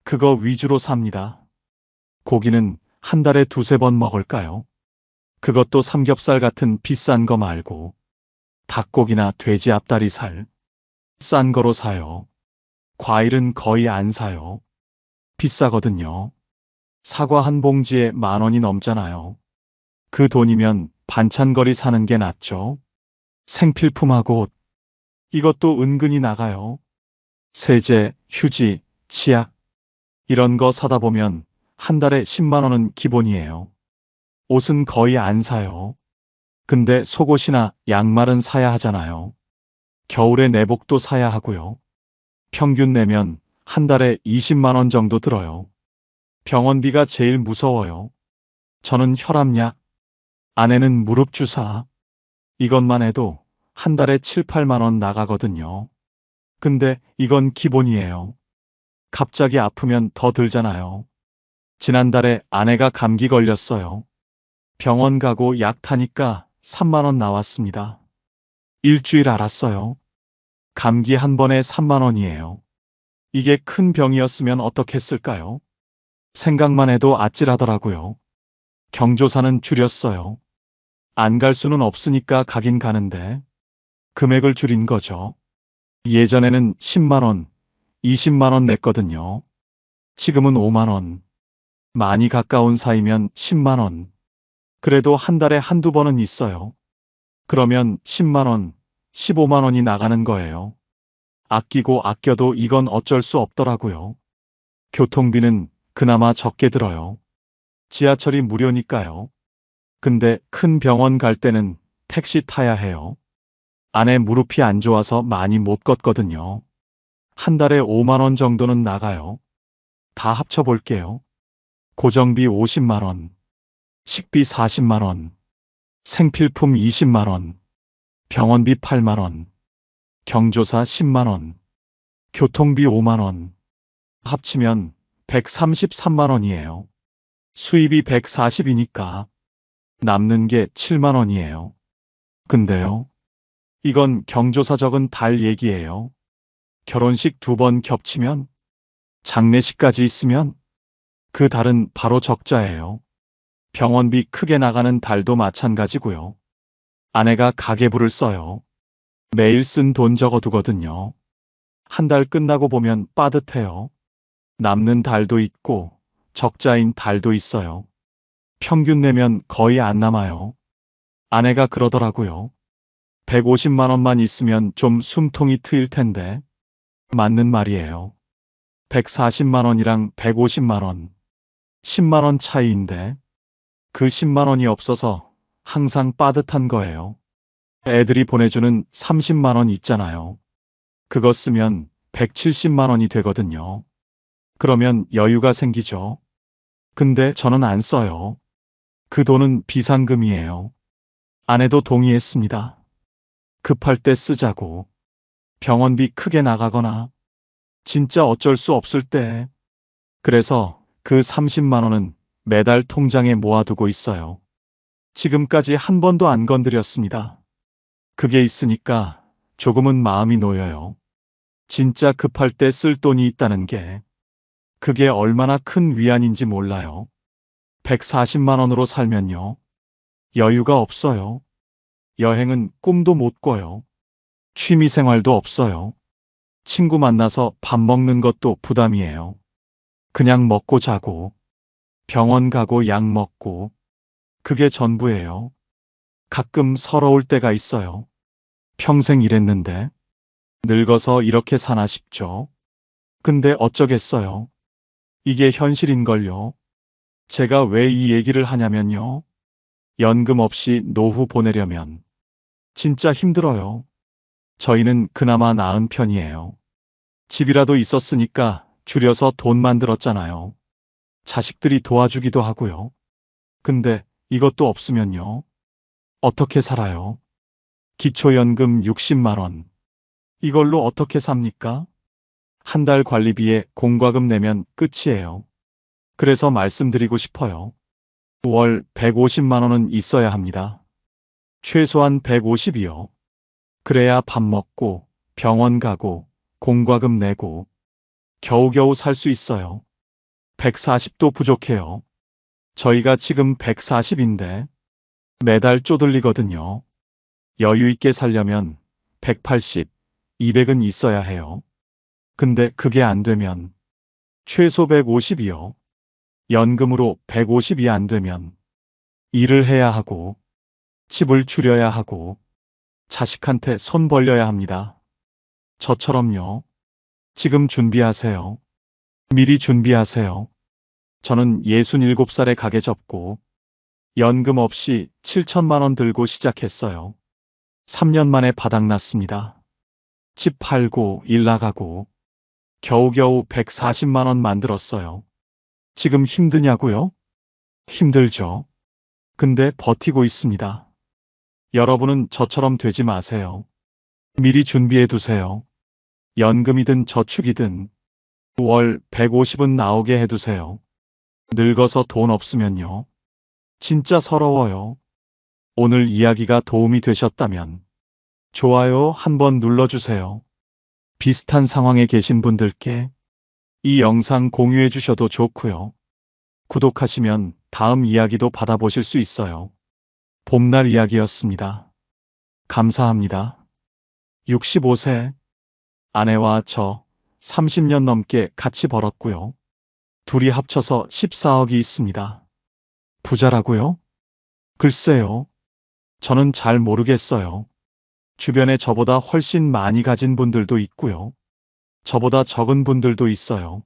그거 위주로 삽니다. 고기는 한 달에 두세 번 먹을까요? 그것도 삼겹살 같은 비싼 거 말고 닭고기나 돼지 앞다리살 싼 거로 사요. 과일은 거의 안 사요. 비싸거든요. 사과 한 봉지에 10,000원이 넘잖아요. 그 돈이면 반찬거리 사는 게 낫죠. 생필품하고 옷. 이것도 은근히 나가요. 세제, 휴지, 치약. 이런 거 사다 보면 한 달에 10만 원은 기본이에요. 옷은 거의 안 사요. 근데 속옷이나 양말은 사야 하잖아요. 겨울에 내복도 사야 하고요. 평균 내면 한 달에 20만 원 정도 들어요. 병원비가 제일 무서워요. 저는 혈압약, 아내는 무릎 주사. 이것만 해도 한 달에 7, 8만 원 나가거든요. 근데 이건 기본이에요. 갑자기 아프면 더 들잖아요. 지난달에 아내가 감기 걸렸어요. 병원 가고 약 타니까 3만 원 나왔습니다. 일주일 알았어요. 감기 한 번에 3만 원이에요. 이게 큰 병이었으면 어떻겠을까요? 생각만 해도 아찔하더라고요. 경조사는 줄였어요. 안 갈 수는 없으니까 가긴 가는데 금액을 줄인 거죠. 예전에는 10만 원, 20만 원 냈거든요. 지금은 5만 원. 많이 가까운 사이면 10만 원. 그래도 한 달에 한두 번은 있어요. 그러면 10만 원, 15만 원이 나가는 거예요. 아끼고 아껴도 이건 어쩔 수 없더라고요. 교통비는 그나마 적게 들어요. 지하철이 무료니까요. 근데 큰 병원 갈 때는 택시 타야 해요. 아내 무릎이 안 좋아서 많이 못 걷거든요. 한 달에 5만 원 정도는 나가요. 다 합쳐볼게요. 고정비 50만 원, 식비 40만 원, 생필품 20만 원, 병원비 8만 원, 경조사 10만 원, 교통비 5만 원. 합치면 133만 원이에요. 수입이 140이니까 남는 게 7만 원이에요. 근데요, 이건 경조사 적은 달 얘기예요. 결혼식 2번 겹치면, 장례식까지 있으면 그 달은 바로 적자예요. 병원비 크게 나가는 달도 마찬가지고요. 아내가 가계부를 써요. 매일 쓴 돈 적어두거든요. 한 달 끝나고 보면 빠듯해요. 남는 달도 있고 적자인 달도 있어요. 평균 내면 거의 안 남아요. 아내가 그러더라고요. 150만 원만 있으면 좀 숨통이 트일 텐데. 맞는 말이에요. 140만 원이랑 150만 원. 10만 원 차이인데 그 10만 원이 없어서 항상 빠듯한 거예요. 애들이 보내주는 30만 원 있잖아요. 그거 쓰면 170만 원이 되거든요. 그러면 여유가 생기죠. 근데 저는 안 써요. 그 돈은 비상금이에요. 아내도 동의했습니다. 급할 때 쓰자고. 병원비 크게 나가거나 진짜 어쩔 수 없을 때. 그래서 그 30만 원은 매달 통장에 모아두고 있어요. 지금까지 한 번도 안 건드렸습니다. 그게 있으니까 조금은 마음이 놓여요. 진짜 급할 때 쓸 돈이 있다는 게 그게 얼마나 큰 위안인지 몰라요. 140만 원으로 살면요. 여유가 없어요. 여행은 꿈도 못 꿔요. 취미 생활도 없어요. 친구 만나서 밥 먹는 것도 부담이에요. 그냥 먹고 자고, 병원 가고 약 먹고, 그게 전부예요. 가끔 서러울 때가 있어요. 평생 일했는데, 늙어서 이렇게 사나 싶죠. 근데 어쩌겠어요. 이게 현실인걸요. 제가 왜 이 얘기를 하냐면요. 연금 없이 노후 보내려면 진짜 힘들어요. 저희는 그나마 나은 편이에요. 집이라도 있었으니까 줄여서 돈 만들었잖아요. 자식들이 도와주기도 하고요. 근데 이것도 없으면요. 어떻게 살아요? 기초연금 60만 원. 이걸로 어떻게 삽니까? 한 달 관리비에 공과금 내면 끝이에요. 그래서 말씀드리고 싶어요. 월 150만 원은 있어야 합니다. 최소한 150이요. 그래야 밥 먹고, 병원 가고, 공과금 내고, 겨우겨우 살 수 있어요. 140도 부족해요. 저희가 지금 140인데 매달 쪼들리거든요. 여유 있게 살려면 180, 200은 있어야 해요. 근데 그게 안 되면 최소 150이요. 연금으로 150이 안 되면 일을 해야 하고 집을 줄여야 하고 자식한테 손 벌려야 합니다. 저처럼요. 지금 준비하세요. 미리 준비하세요. 저는 67살에 가게 접고 연금 없이 7천만 원 들고 시작했어요. 3년 만에 바닥났습니다. 집 팔고 일 나가고 겨우겨우 140만 원 만들었어요. 지금 힘드냐고요? 힘들죠. 근데 버티고 있습니다. 여러분은 저처럼 되지 마세요. 미리 준비해 두세요. 연금이든 저축이든 월 150은 나오게 해두세요. 늙어서 돈 없으면요. 진짜 서러워요. 오늘 이야기가 도움이 되셨다면 좋아요 한번 눌러주세요. 비슷한 상황에 계신 분들께 이 영상 공유해 주셔도 좋고요. 구독하시면 다음 이야기도 받아보실 수 있어요. 봄날 이야기였습니다. 감사합니다. 65세 아내와 저 30년 넘게 같이 벌었고요. 둘이 합쳐서 14억이 있습니다. 부자라고요? 글쎄요. 저는 잘 모르겠어요. 주변에 저보다 훨씬 많이 가진 분들도 있고요. 저보다 적은 분들도 있어요.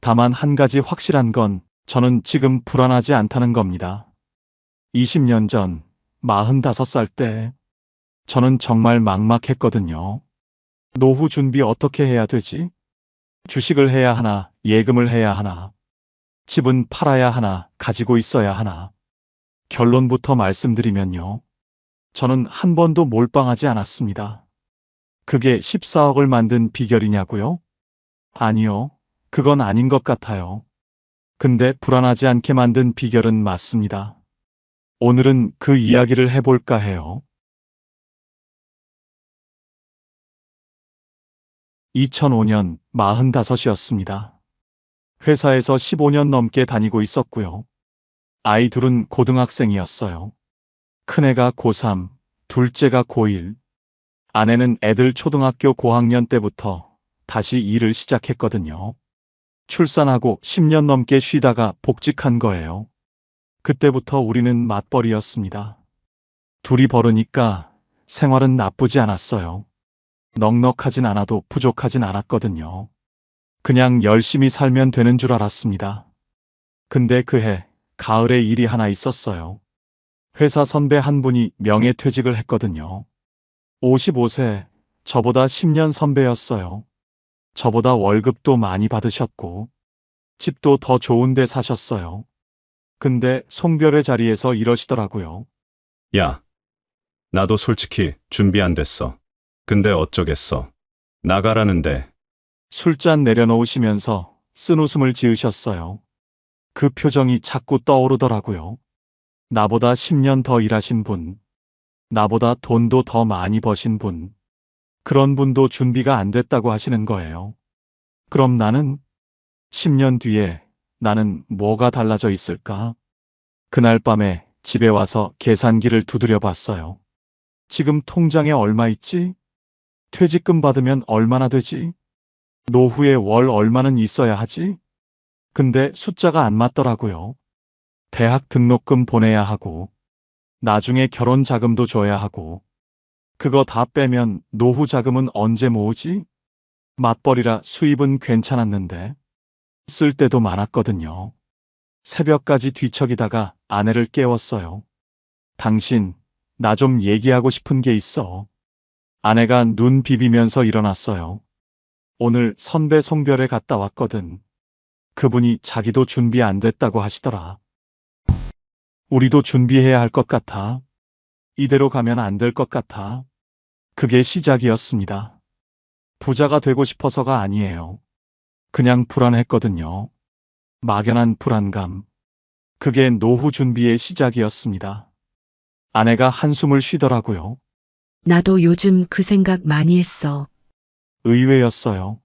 다만 한 가지 확실한 건 저는 지금 불안하지 않다는 겁니다. 20년 전 45살 때 저는 정말 막막했거든요. 노후 준비 어떻게 해야 되지? 주식을 해야 하나, 예금을 해야 하나, 집은 팔아야 하나, 가지고 있어야 하나. 결론부터 말씀드리면요. 저는 한 번도 몰빵하지 않았습니다. 그게 14억을 만든 비결이냐고요? 아니요. 그건 아닌 것 같아요. 근데 불안하지 않게 만든 비결은 맞습니다. 오늘은 그 이야기를 해볼까 해요. 2005년 45이었습니다. 회사에서 15년 넘게 다니고 있었고요. 아이 둘은 고등학생이었어요. 큰애가 고3, 둘째가 고1. 아내는 애들 초등학교 고학년 때부터 다시 일을 시작했거든요. 출산하고 10년 넘게 쉬다가 복직한 거예요. 그때부터 우리는 맞벌이였습니다. 둘이 벌으니까 생활은 나쁘지 않았어요. 넉넉하진 않아도 부족하진 않았거든요. 그냥 열심히 살면 되는 줄 알았습니다. 근데 그해 가을에 일이 하나 있었어요. 회사 선배 한 분이 명예퇴직을 했거든요. 55세, 저보다 10년 선배였어요. 저보다 월급도 많이 받으셨고, 집도 더 좋은 데 사셨어요. 근데 송별회 자리에서 이러시더라고요. 야, 나도 솔직히 준비 안 됐어. 근데 어쩌겠어. 나가라는데. 술잔 내려놓으시면서 쓴웃음을 지으셨어요. 그 표정이 자꾸 떠오르더라고요. 나보다 10년 더 일하신 분, 나보다 돈도 더 많이 버신 분, 그런 분도 준비가 안 됐다고 하시는 거예요. 그럼 나는 10년 뒤에 나는 뭐가 달라져 있을까? 그날 밤에 집에 와서 계산기를 두드려 봤어요. 지금 통장에 얼마 있지? 퇴직금 받으면 얼마나 되지? 노후에 월 얼마는 있어야 하지? 근데 숫자가 안 맞더라고요. 대학 등록금 보내야 하고, 나중에 결혼 자금도 줘야 하고, 그거 다 빼면 노후 자금은 언제 모으지? 맞벌이라 수입은 괜찮았는데, 쓸 때도 많았거든요. 새벽까지 뒤척이다가 아내를 깨웠어요. 당신, 나 좀 얘기하고 싶은 게 있어. 아내가 눈 비비면서 일어났어요. 오늘 선배 송별회 갔다 왔거든. 그분이 자기도 준비 안 됐다고 하시더라. 우리도 준비해야 할 것 같아. 이대로 가면 안 될 것 같아. 그게 시작이었습니다. 부자가 되고 싶어서가 아니에요. 그냥 불안했거든요. 막연한 불안감. 그게 노후 준비의 시작이었습니다. 아내가 한숨을 쉬더라고요. 나도 요즘 그 생각 많이 했어. 의외였어요.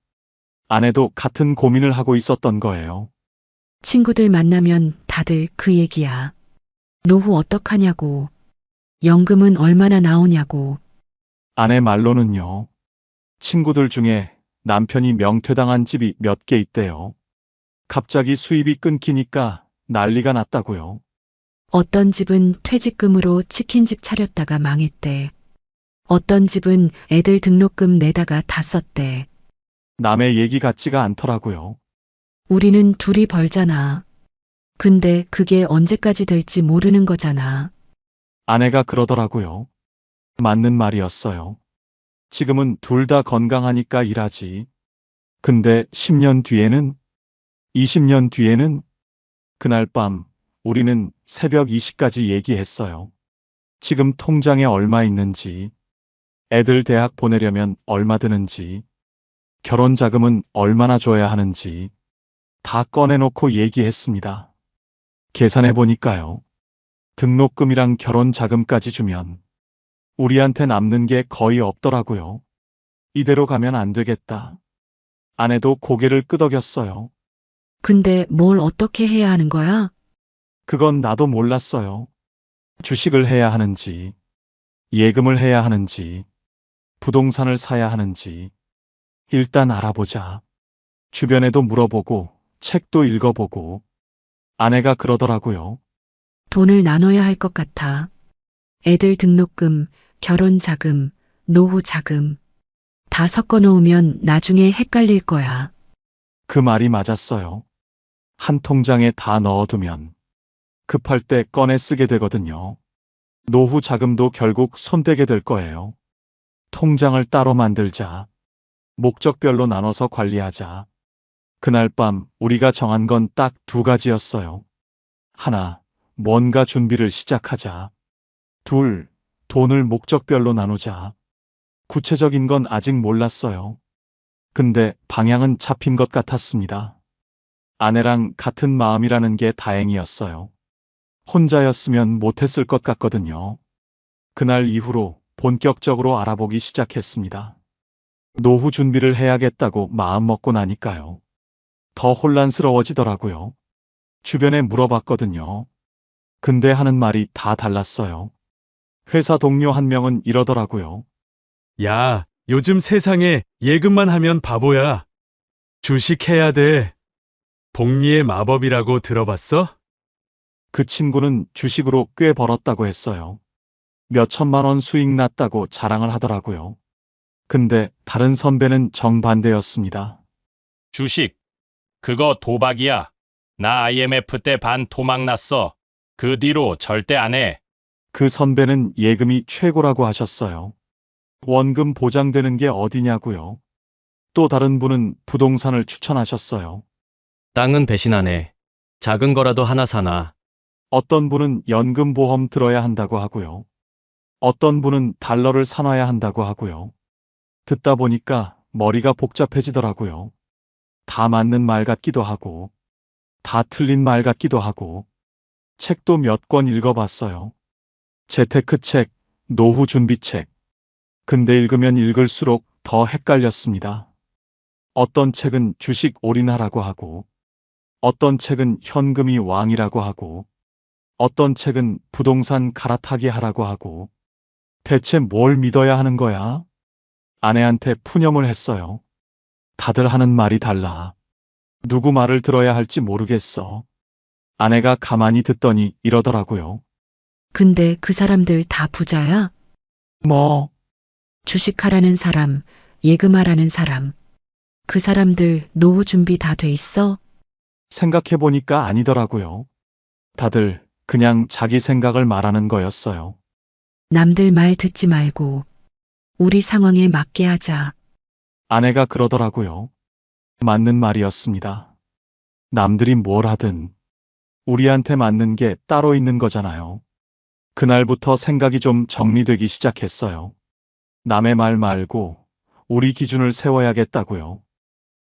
아내도 같은 고민을 하고 있었던 거예요. 친구들 만나면 다들 그 얘기야. 노후 어떡하냐고. 연금은 얼마나 나오냐고. 아내 말로는요. 친구들 중에 남편이 명퇴당한 집이 몇 개 있대요. 갑자기 수입이 끊기니까 난리가 났다고요. 어떤 집은 퇴직금으로 치킨집 차렸다가 망했대. 어떤 집은 애들 등록금 내다가 다 썼대. 남의 얘기 같지가 않더라고요. 우리는 둘이 벌잖아. 근데 그게 언제까지 될지 모르는 거잖아. 아내가 그러더라고요. 맞는 말이었어요. 지금은 둘 다 건강하니까 일하지. 근데 10년 뒤에는? 20년 뒤에는? 그날 밤 우리는 새벽 2시까지 얘기했어요. 지금 통장에 얼마 있는지, 애들 대학 보내려면 얼마 드는지, 결혼 자금은 얼마나 줘야 하는지 다 꺼내놓고 얘기했습니다. 계산해 보니까요. 등록금이랑 결혼 자금까지 주면 우리한테 남는 게 거의 없더라고요. 이대로 가면 안 되겠다. 아내도 고개를 끄덕였어요. 근데 뭘 어떻게 해야 하는 거야? 그건 나도 몰랐어요. 주식을 해야 하는지, 예금을 해야 하는지, 부동산을 사야 하는지, 일단 알아보자. 주변에도 물어보고, 책도 읽어보고, 아내가 그러더라고요. 돈을 나눠야 할 것 같아. 애들 등록금, 결혼 자금, 노후 자금. 다 섞어 놓으면 나중에 헷갈릴 거야. 그 말이 맞았어요. 한 통장에 다 넣어두면 급할 때 꺼내 쓰게 되거든요. 노후 자금도 결국 손대게 될 거예요. 통장을 따로 만들자. 목적별로 나눠서 관리하자. 그날 밤 우리가 정한 건 딱 두 가지였어요. 하나, 뭔가 준비를 시작하자. 둘, 돈을 목적별로 나누자. 구체적인 건 아직 몰랐어요. 근데 방향은 잡힌 것 같았습니다. 아내랑 같은 마음이라는 게 다행이었어요. 혼자였으면 못했을 것 같거든요. 그날 이후로 본격적으로 알아보기 시작했습니다. 노후 준비를 해야겠다고 마음먹고 나니까요. 더 혼란스러워지더라고요. 주변에 물어봤거든요. 근데 하는 말이 다 달랐어요. 회사 동료 한 명은 이러더라고요. 야, 요즘 세상에 예금만 하면 바보야. 주식해야 돼. 복리의 마법이라고 들어봤어? 그 친구는 주식으로 꽤 벌었다고 했어요. 몇 천만 원 수익 났다고 자랑을 하더라고요. 근데 다른 선배는 정반대였습니다. 주식. 그거 도박이야. 나 IMF 때 반 토막 났어. 그 뒤로 절대 안 해. 그 선배는 예금이 최고라고 하셨어요. 원금 보장되는 게 어디냐고요. 또 다른 분은 부동산을 추천하셨어요. 땅은 배신 안 해. 작은 거라도 하나 사놔. 어떤 분은 연금보험 들어야 한다고 하고요. 어떤 분은 달러를 사놔야 한다고 하고요. 듣다 보니까 머리가 복잡해지더라고요. 다 맞는 말 같기도 하고, 다 틀린 말 같기도 하고, 책도 몇 권 읽어봤어요. 재테크 책, 노후 준비 책. 근데 읽으면 읽을수록 더 헷갈렸습니다. 어떤 책은 주식 올인하라고 하고, 어떤 책은 현금이 왕이라고 하고, 어떤 책은 부동산 갈아타기 하라고 하고, 대체 뭘 믿어야 하는 거야? 아내한테 푸념을 했어요. 다들 하는 말이 달라. 누구 말을 들어야 할지 모르겠어. 아내가 가만히 듣더니 이러더라고요. 근데 그 사람들 다 부자야? 뭐, 주식하라는 사람, 예금하라는 사람. 그 사람들 노후 준비 다 돼 있어? 생각해보니까 아니더라고요. 다들 그냥 자기 생각을 말하는 거였어요. 남들 말 듣지 말고 우리 상황에 맞게 하자. 아내가 그러더라고요. 맞는 말이었습니다. 남들이 뭘 하든 우리한테 맞는 게 따로 있는 거잖아요. 그날부터 생각이 좀 정리되기 시작했어요. 남의 말 말고 우리 기준을 세워야겠다고요.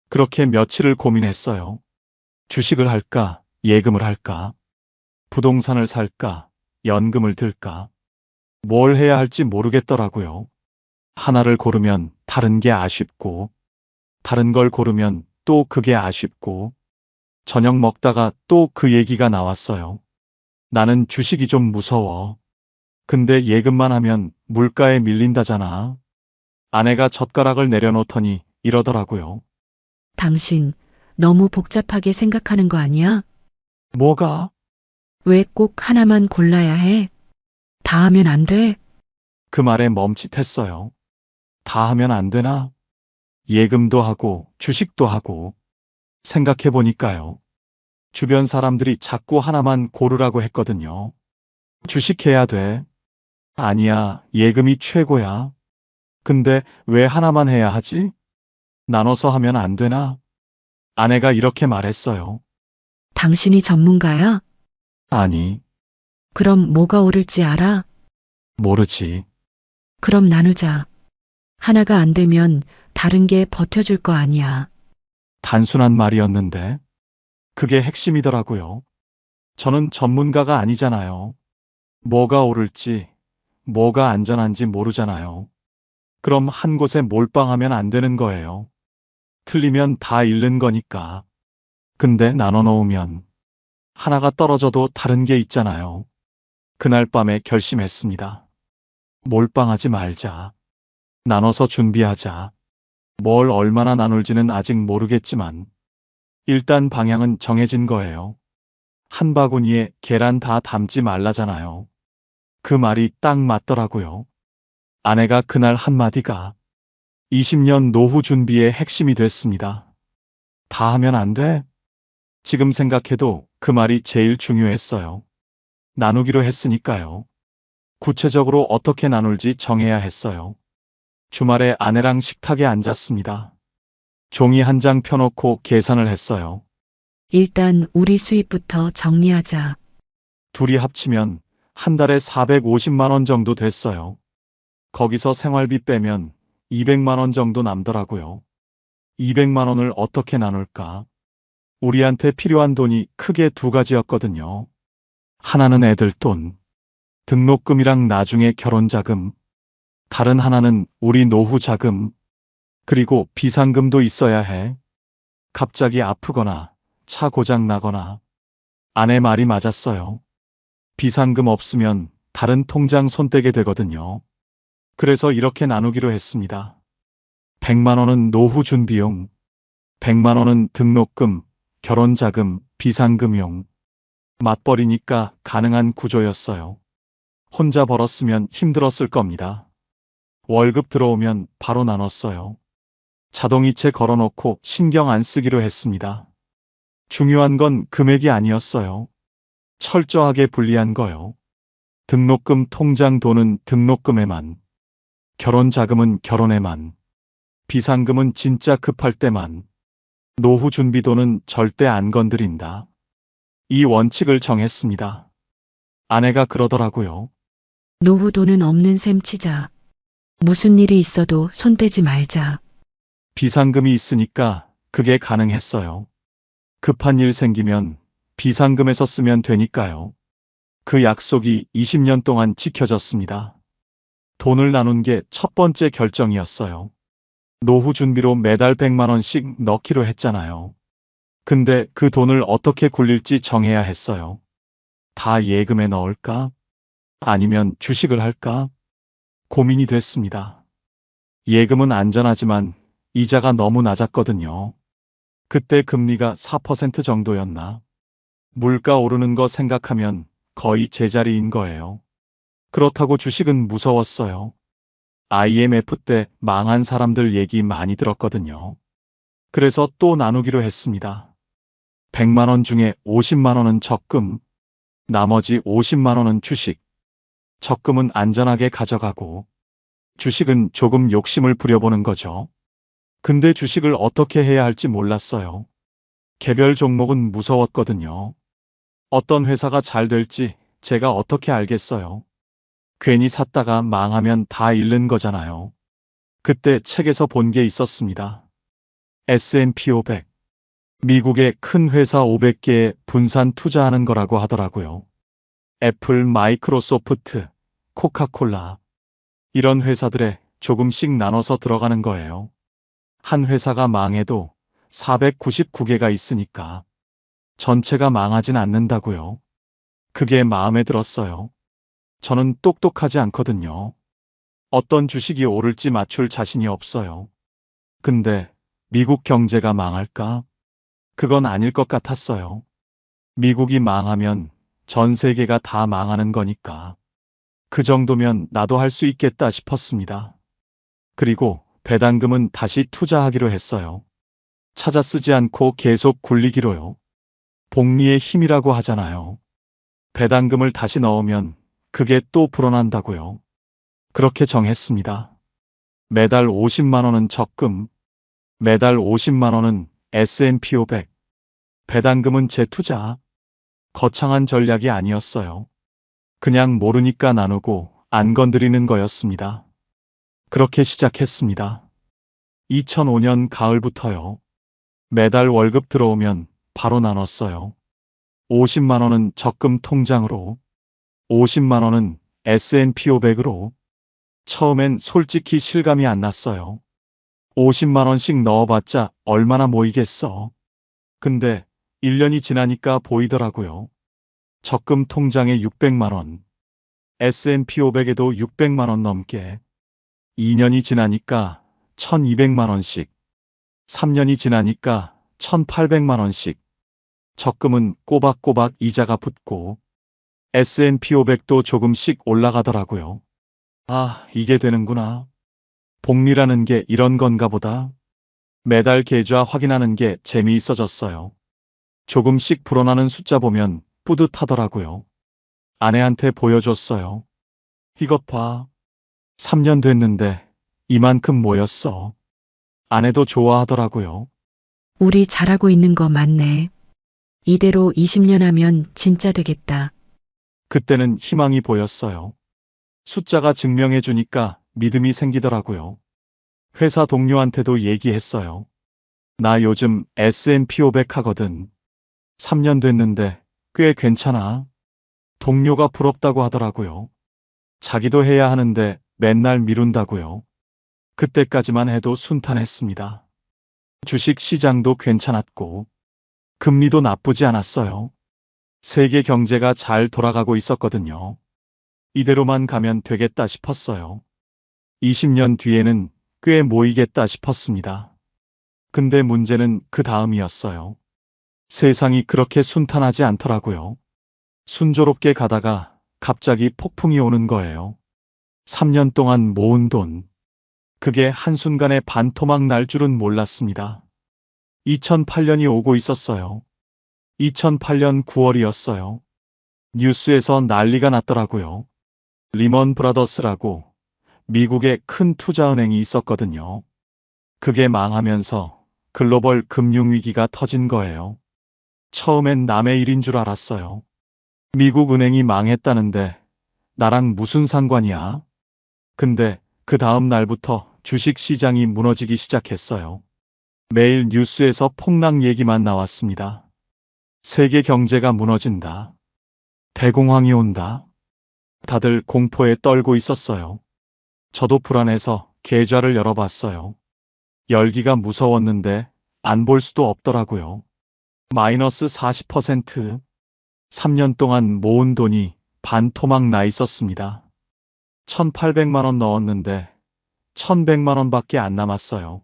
그렇게 며칠을 고민했어요. 주식을 할까, 예금을 할까, 부동산을 살까, 연금을 들까. 뭘 해야 할지 모르겠더라고요. 하나를 고르면 다른 게 아쉽고, 다른 걸 고르면 또 그게 아쉽고, 저녁 먹다가 또 그 얘기가 나왔어요. 나는 주식이 좀 무서워. 근데 예금만 하면 물가에 밀린다잖아. 아내가 젓가락을 내려놓더니 이러더라고요. 당신 너무 복잡하게 생각하는 거 아니야? 뭐가? 왜 꼭 하나만 골라야 해? 다 하면 안 돼? 그 말에 멈칫했어요. 다 하면 안 되나? 예금도 하고 주식도 하고. 생각해보니까요. 주변 사람들이 자꾸 하나만 고르라고 했거든요. 주식해야 돼. 아니야, 예금이 최고야. 근데 왜 하나만 해야 하지? 나눠서 하면 안 되나? 아내가 이렇게 말했어요. 당신이 전문가야? 아니, 그럼 뭐가 오를지 알아? 모르지. 그럼 나누자. 하나가 안 되면 다른 게 버텨줄 거 아니야. 단순한 말이었는데, 그게 핵심이더라고요. 저는 전문가가 아니잖아요. 뭐가 오를지, 뭐가 안전한지 모르잖아요. 그럼 한 곳에 몰빵하면 안 되는 거예요. 틀리면 다 잃는 거니까. 근데 나눠 놓으면 하나가 떨어져도 다른 게 있잖아요. 그날 밤에 결심했습니다. 몰빵하지 말자. 나눠서 준비하자. 뭘 얼마나 나눌지는 아직 모르겠지만 일단 방향은 정해진 거예요. 한 바구니에 계란 다 담지 말라잖아요. 그 말이 딱 맞더라고요. 아내가 그날 한마디가 20년 노후 준비의 핵심이 됐습니다. 다 하면 안 돼? 지금 생각해도 그 말이 제일 중요했어요. 나누기로 했으니까요. 구체적으로 어떻게 나눌지 정해야 했어요. 주말에 아내랑 식탁에 앉았습니다. 종이 한 장 펴놓고 계산을 했어요. 일단 우리 수입부터 정리하자. 둘이 합치면 한 달에 450만 원 정도 됐어요. 거기서 생활비 빼면 200만 원 정도 남더라고요. 200만 원을 어떻게 나눌까? 우리한테 필요한 돈이 크게 두 가지였거든요. 하나는 애들 돈, 등록금이랑 나중에 결혼 자금, 다른 하나는 우리 노후 자금, 그리고 비상금도 있어야 해. 갑자기 아프거나 차 고장 나거나. 아내 말이 맞았어요. 비상금 없으면 다른 통장 손 떼게 되거든요. 그래서 이렇게 나누기로 했습니다. 100만 원은 노후 준비용, 100만 원은 등록금, 결혼 자금, 비상금용. 맞벌이니까 가능한 구조였어요. 혼자 벌었으면 힘들었을 겁니다. 월급 들어오면 바로 나눴어요. 자동이체 걸어놓고 신경 안 쓰기로 했습니다. 중요한 건 금액이 아니었어요. 철저하게 분리한 거요. 등록금 통장 돈은 등록금에만, 결혼 자금은 결혼에만, 비상금은 진짜 급할 때만, 노후 준비 돈은 절대 안 건드린다. 이 원칙을 정했습니다. 아내가 그러더라고요. 노후 돈은 없는 셈 치자. 무슨 일이 있어도 손 떼지 말자. 비상금이 있으니까 그게 가능했어요. 급한 일 생기면 비상금에서 쓰면 되니까요. 그 약속이 20년 동안 지켜졌습니다. 돈을 나눈 게 첫 번째 결정이었어요. 노후 준비로 매달 100만 원씩 넣기로 했잖아요. 근데 그 돈을 어떻게 굴릴지 정해야 했어요. 다 예금에 넣을까? 아니면 주식을 할까? 고민이 됐습니다. 예금은 안전하지만 이자가 너무 낮았거든요. 그때 금리가 4% 정도였나? 물가 오르는 거 생각하면 거의 제자리인 거예요. 그렇다고 주식은 무서웠어요. IMF 때 망한 사람들 얘기 많이 들었거든요. 그래서 또 나누기로 했습니다. 100만 원 중에 50만 원은 적금, 나머지 50만 원은 주식. 적금은 안전하게 가져가고, 주식은 조금 욕심을 부려보는 거죠. 근데 주식을 어떻게 해야 할지 몰랐어요. 개별 종목은 무서웠거든요. 어떤 회사가 잘 될지 제가 어떻게 알겠어요. 괜히 샀다가 망하면 다 잃는 거잖아요. 그때 책에서 본 게 있었습니다. S&P 500. 미국의 큰 회사 500개에 분산 투자하는 거라고 하더라고요. 애플, 마이크로소프트, 코카콜라. 이런 회사들에 조금씩 나눠서 들어가는 거예요. 한 회사가 망해도 499개가 있으니까 전체가 망하진 않는다고요. 그게 마음에 들었어요. 저는 똑똑하지 않거든요. 어떤 주식이 오를지 맞출 자신이 없어요. 근데 미국 경제가 망할까? 그건 아닐 것 같았어요. 미국이 망하면 전 세계가 다 망하는 거니까. 그 정도면 나도 할 수 있겠다 싶었습니다. 그리고 배당금은 다시 투자하기로 했어요. 찾아 쓰지 않고 계속 굴리기로요. 복리의 힘이라고 하잖아요. 배당금을 다시 넣으면 그게 또 불어난다고요. 그렇게 정했습니다. 매달 50만 원은 적금, 매달 50만 원은 S&P 500. 배당금은 제 투자. 거창한 전략이 아니었어요. 그냥 모르니까 나누고 안 건드리는 거였습니다. 그렇게 시작했습니다. 2005년 가을부터요. 매달 월급 들어오면 바로 나눴어요. 50만 원은 적금 통장으로, 50만 원은 S&P 500으로. 처음엔 솔직히 실감이 안 났어요. 50만 원씩 넣어봤자 얼마나 모이겠어. 근데 1년이 지나니까 보이더라고요. 적금 통장에 600만 원, S&P 500에도 600만 원 넘게. 2년이 지나니까 1200만 원씩, 3년이 지나니까 1800만 원씩. 적금은 꼬박꼬박 이자가 붙고 S&P 500도 조금씩 올라가더라고요. 아, 이게 되는구나. 복리라는 게 이런 건가 보다. 매달 계좌 확인하는 게 재미있어졌어요. 조금씩 불어나는 숫자 보면 뿌듯하더라고요. 아내한테 보여줬어요. 이것 봐. 3년 됐는데 이만큼 모였어. 아내도 좋아하더라고요. 우리 잘하고 있는 거 맞네. 이대로 20년 하면 진짜 되겠다. 그때는 희망이 보였어요. 숫자가 증명해 주니까 믿음이 생기더라고요. 회사 동료한테도 얘기했어요. 나 요즘 S&P 500 하거든. 3년 됐는데 꽤 괜찮아. 동료가 부럽다고 하더라고요. 자기도 해야 하는데 맨날 미룬다고요. 그때까지만 해도 순탄했습니다. 주식 시장도 괜찮았고, 금리도 나쁘지 않았어요. 세계 경제가 잘 돌아가고 있었거든요. 이대로만 가면 되겠다 싶었어요. 20년 뒤에는 꽤 모이겠다 싶었습니다. 근데 문제는 그 다음이었어요. 세상이 그렇게 순탄하지 않더라고요. 순조롭게 가다가 갑자기 폭풍이 오는 거예요. 3년 동안 모은 돈. 그게 한순간에 반토막 날 줄은 몰랐습니다. 2008년이 오고 있었어요. 2008년 9월이었어요. 뉴스에서 난리가 났더라고요. 리먼 브라더스라고 미국의 큰 투자은행이 있었거든요. 그게 망하면서 글로벌 금융위기가 터진 거예요. 처음엔 남의 일인 줄 알았어요. 미국 은행이 망했다는데 나랑 무슨 상관이야? 근데 그 다음 날부터 주식 시장이 무너지기 시작했어요. 매일 뉴스에서 폭락 얘기만 나왔습니다. 세계 경제가 무너진다. 대공황이 온다. 다들 공포에 떨고 있었어요. 저도 불안해서 계좌를 열어봤어요. 열기가 무서웠는데 안 볼 수도 없더라고요. 마이너스 40%. 3년 동안 모은 돈이 반토막 나 있었습니다. 1,800만 원 넣었는데 1,100만 원밖에 안 남았어요.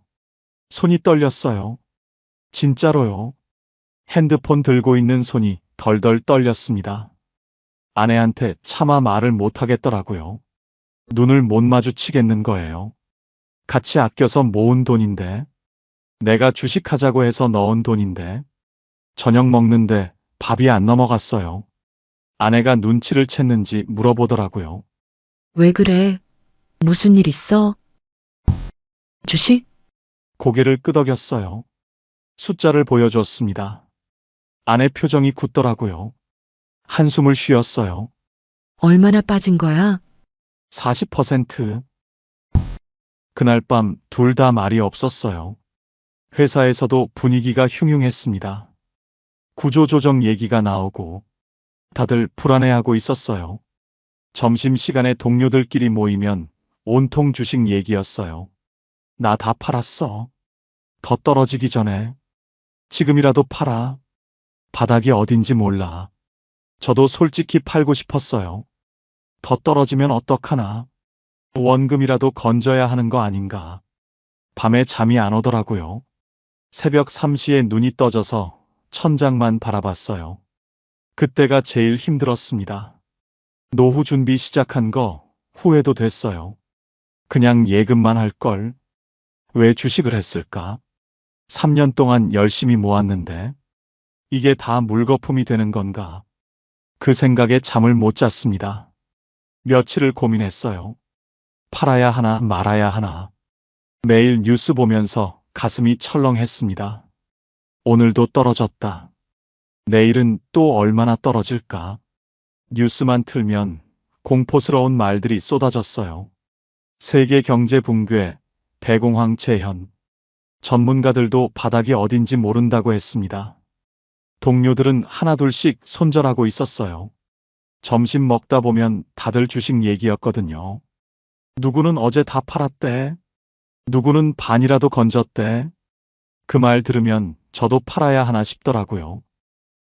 손이 떨렸어요. 진짜로요. 핸드폰 들고 있는 손이 덜덜 떨렸습니다. 아내한테 차마 말을 못 하겠더라고요. 눈을 못 마주치겠는 거예요. 같이 아껴서 모은 돈인데, 내가 주식하자고 해서 넣은 돈인데, 저녁 먹는데 밥이 안 넘어갔어요. 아내가 눈치를 챘는지 물어보더라고요. 왜 그래? 무슨 일 있어? 주식? 고개를 끄덕였어요. 숫자를 보여줬습니다. 아내 표정이 굳더라고요. 한숨을 쉬었어요. 얼마나 빠진 거야? 40%. 그날 밤 둘 다 말이 없었어요. 회사에서도 분위기가 흉흉했습니다. 구조조정 얘기가 나오고 다들 불안해하고 있었어요. 점심시간에 동료들끼리 모이면 온통 주식 얘기였어요. 나 다 팔았어. 더 떨어지기 전에. 지금이라도 팔아. 바닥이 어딘지 몰라. 저도 솔직히 팔고 싶었어요. 더 떨어지면 어떡하나. 원금이라도 건져야 하는 거 아닌가. 밤에 잠이 안 오더라고요. 새벽 3시에 눈이 떠져서 천장만 바라봤어요. 그때가 제일 힘들었습니다. 노후 준비 시작한 거 후회도 됐어요. 그냥 예금만 할 걸. 왜 주식을 했을까? 3년 동안 열심히 모았는데 이게 다 물거품이 되는 건가? 그 생각에 잠을 못 잤습니다. 며칠을 고민했어요. 팔아야 하나 말아야 하나. 매일 뉴스 보면서 가슴이 철렁했습니다. 오늘도 떨어졌다. 내일은 또 얼마나 떨어질까? 뉴스만 틀면 공포스러운 말들이 쏟아졌어요. 세계 경제 붕괴, 대공황 재현. 전문가들도 바닥이 어딘지 모른다고 했습니다. 동료들은 하나둘씩 손절하고 있었어요. 점심 먹다 보면 다들 주식 얘기였거든요. 누구는 어제 다 팔았대. 누구는 반이라도 건졌대. 그 말 들으면 저도 팔아야 하나 싶더라고요.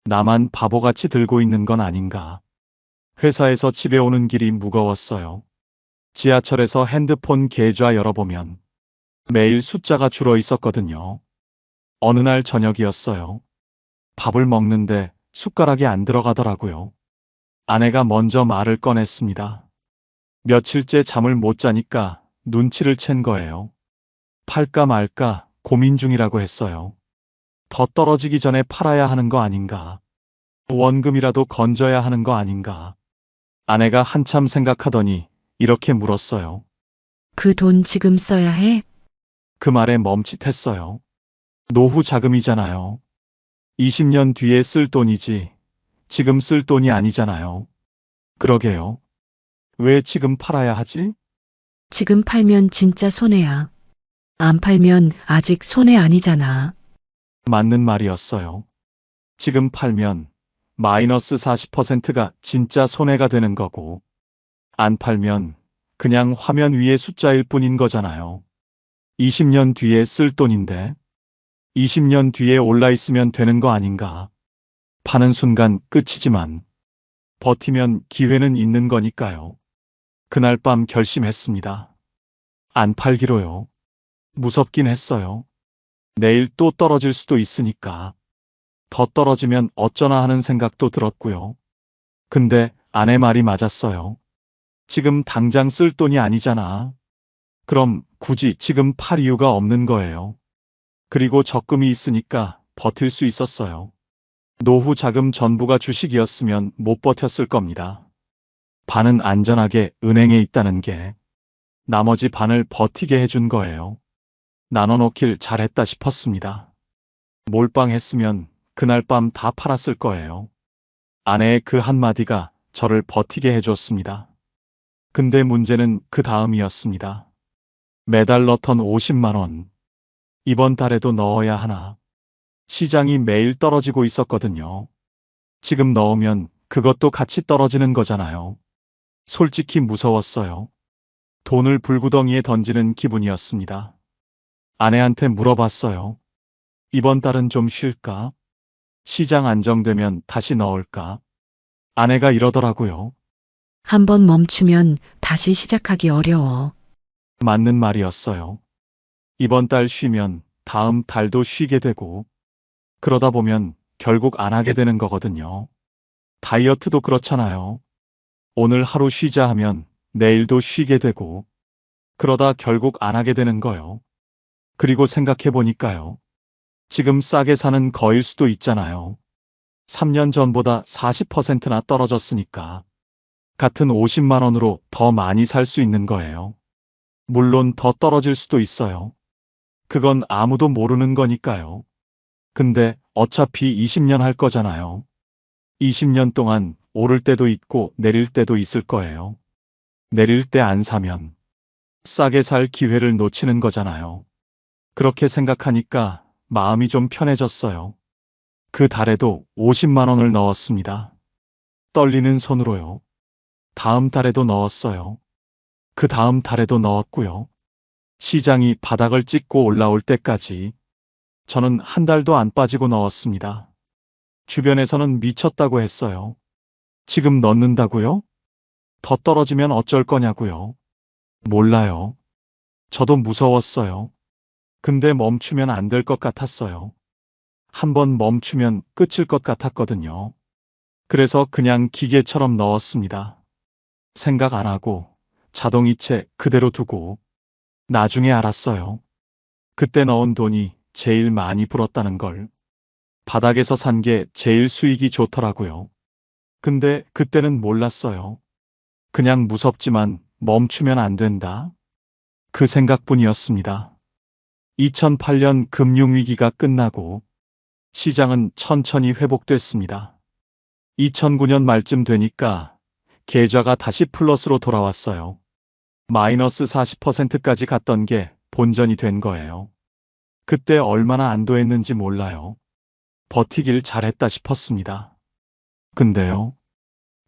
나만 바보같이 들고 있는 건 아닌가. 회사에서 집에 오는 길이 무거웠어요. 지하철에서 핸드폰 계좌 열어보면 매일 숫자가 줄어 있었거든요. 어느 날 저녁이었어요. 밥을 먹는데 숟가락이 안 들어가더라고요. 아내가 먼저 말을 꺼냈습니다. 며칠째 잠을 못 자니까 눈치를 챈 거예요. 팔까 말까 고민 중이라고 했어요. 더 떨어지기 전에 팔아야 하는 거 아닌가. 원금이라도 건져야 하는 거 아닌가. 아내가 한참 생각하더니 이렇게 물었어요. 그 돈 지금 써야 해? 그 말에 멈칫했어요. 노후 자금이잖아요. 20년 뒤에 쓸 돈이지 지금 쓸 돈이 아니잖아요. 그러게요. 왜 지금 팔아야 하지? 지금 팔면 진짜 손해야. 안 팔면 아직 손해 아니잖아. 맞는 말이었어요. 지금 팔면 마이너스 40%가 진짜 손해가 되는 거고, 안 팔면 그냥 화면 위의 숫자일 뿐인 거잖아요. 20년 뒤에 쓸 돈인데, 20년 뒤에 올라 있으면 되는 거 아닌가. 파는 순간 끝이지만, 버티면 기회는 있는 거니까요. 그날 밤 결심했습니다. 안 팔기로요. 무섭긴 했어요. 내일 또 떨어질 수도 있으니까. 더 떨어지면 어쩌나 하는 생각도 들었고요. 근데 아내 말이 맞았어요. 지금 당장 쓸 돈이 아니잖아. 그럼 굳이 지금 팔 이유가 없는 거예요. 그리고 적금이 있으니까 버틸 수 있었어요. 노후 자금 전부가 주식이었으면 못 버텼을 겁니다. 반은 안전하게 은행에 있다는 게 나머지 반을 버티게 해준 거예요. 나눠놓길 잘했다 싶었습니다. 몰빵했으면 그날 밤 다 팔았을 거예요. 아내의 그 한마디가 저를 버티게 해줬습니다. 근데 문제는 그 다음이었습니다. 매달 넣던 50만 원. 이번 달에도 넣어야 하나. 시장이 매일 떨어지고 있었거든요. 지금 넣으면 그것도 같이 떨어지는 거잖아요. 솔직히 무서웠어요. 돈을 불구덩이에 던지는 기분이었습니다. 아내한테 물어봤어요. 이번 달은 좀 쉴까? 시장 안정되면 다시 넣을까? 아내가 이러더라고요. 한번 멈추면 다시 시작하기 어려워. 맞는 말이었어요. 이번 달 쉬면 다음 달도 쉬게 되고, 그러다 보면 결국 안 하게 되는 거거든요. 다이어트도 그렇잖아요. 오늘 하루 쉬자 하면 내일도 쉬게 되고, 그러다 결국 안 하게 되는 거요. 그리고 생각해 보니까요. 지금 싸게 사는 거일 수도 있잖아요. 3년 전보다 40%나 떨어졌으니까. 같은 50만 원으로 더 많이 살 수 있는 거예요. 물론 더 떨어질 수도 있어요. 그건 아무도 모르는 거니까요. 근데 어차피 20년 할 거잖아요. 20년 동안 오를 때도 있고 내릴 때도 있을 거예요. 내릴 때 안 사면 싸게 살 기회를 놓치는 거잖아요. 그렇게 생각하니까 마음이 좀 편해졌어요. 그 달에도 50만 원을 넣었습니다. 떨리는 손으로요. 다음 달에도 넣었어요. 그 다음 달에도 넣었고요. 시장이 바닥을 찍고 올라올 때까지 저는 한 달도 안 빠지고 넣었습니다. 주변에서는 미쳤다고 했어요. 지금 넣는다고요? 더 떨어지면 어쩔 거냐고요? 몰라요. 저도 무서웠어요. 근데 멈추면 안 될 것 같았어요. 한번 멈추면 끝일 것 같았거든요. 그래서 그냥 기계처럼 넣었습니다. 생각 안 하고 자동이체 그대로 두고 나중에 알았어요. 그때 넣은 돈이 제일 많이 불었다는 걸. 바닥에서 산 게 제일 수익이 좋더라고요. 근데 그때는 몰랐어요. 그냥 무섭지만 멈추면 안 된다. 그 생각뿐이었습니다. 2008년 금융위기가 끝나고 시장은 천천히 회복됐습니다. 2009년 말쯤 되니까 계좌가 다시 플러스로 돌아왔어요. 마이너스 40%까지 갔던 게 본전이 된 거예요. 그때 얼마나 안도했는지 몰라요. 버티길 잘했다 싶었습니다. 근데요,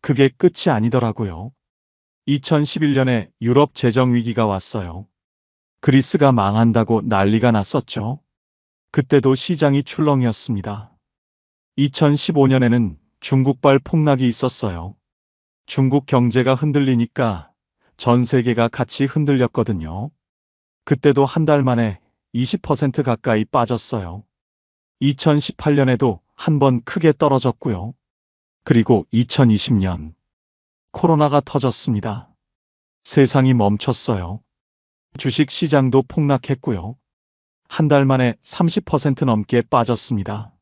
그게 끝이 아니더라고요. 2011년에 유럽 재정위기가 왔어요. 그리스가 망한다고 난리가 났었죠. 그때도 시장이 출렁이었습니다. 2015년에는 중국발 폭락이 있었어요. 중국 경제가 흔들리니까 전 세계가 같이 흔들렸거든요. 그때도 한 달 만에 20% 가까이 빠졌어요. 2018년에도 한 번 크게 떨어졌고요. 그리고 2020년 코로나가 터졌습니다. 세상이 멈췄어요. 주식 시장도 폭락했고요. 한 달 만에 30% 넘게 빠졌습니다.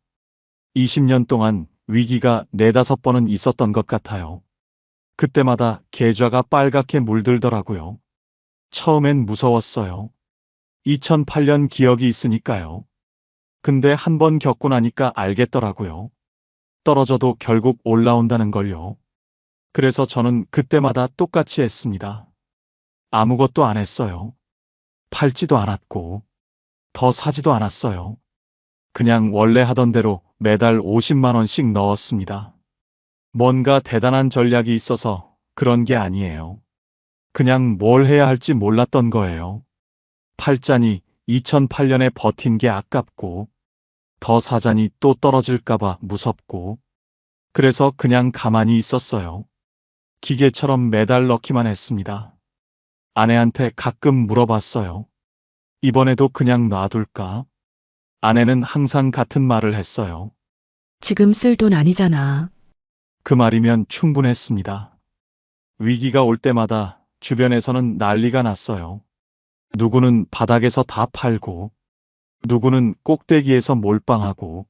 20년 동안 위기가 4-5번은 있었던 것 같아요. 그때마다 계좌가 빨갛게 물들더라고요. 처음엔 무서웠어요. 2008년 기억이 있으니까요. 근데 한 번 겪고 나니까 알겠더라고요. 떨어져도 결국 올라온다는 걸요. 그래서 저는 그때마다 똑같이 했습니다. 아무것도 안 했어요. 팔지도 않았고, 더 사지도 않았어요. 그냥 원래 하던 대로 매달 50만 원씩 넣었습니다. 뭔가 대단한 전략이 있어서 그런 게 아니에요. 그냥 뭘 해야 할지 몰랐던 거예요. 팔자니 2008년에 버틴 게 아깝고, 더 사자니 또 떨어질까봐 무섭고, 그래서 그냥 가만히 있었어요. 기계처럼 매달 넣기만 했습니다. 아내한테 가끔 물어봤어요. 이번에도 그냥 놔둘까? 아내는 항상 같은 말을 했어요. 지금 쓸 돈 아니잖아. 그 말이면 충분했습니다. 위기가 올 때마다 주변에서는 난리가 났어요. 누구는 바닥에서 다 팔고, 누구는 꼭대기에서 몰빵하고,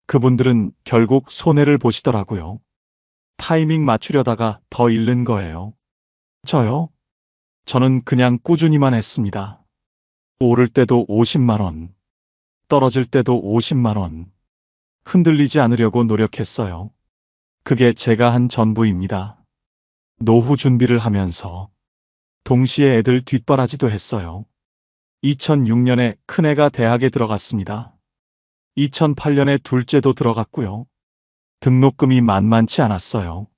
그분들은 결국 손해를 보시더라고요. 타이밍 맞추려다가 더 잃는 거예요. 저요? 저는 그냥 꾸준히만 했습니다. 오를 때도 50만 원, 떨어질 때도 50만 원. 흔들리지 않으려고 노력했어요. 그게 제가 한 전부입니다. 노후 준비를 하면서 동시에 애들 뒷바라지도 했어요. 2006년에 큰애가 대학에 들어갔습니다. 2008년에 둘째도 들어갔고요. 등록금이 만만치 않았어요.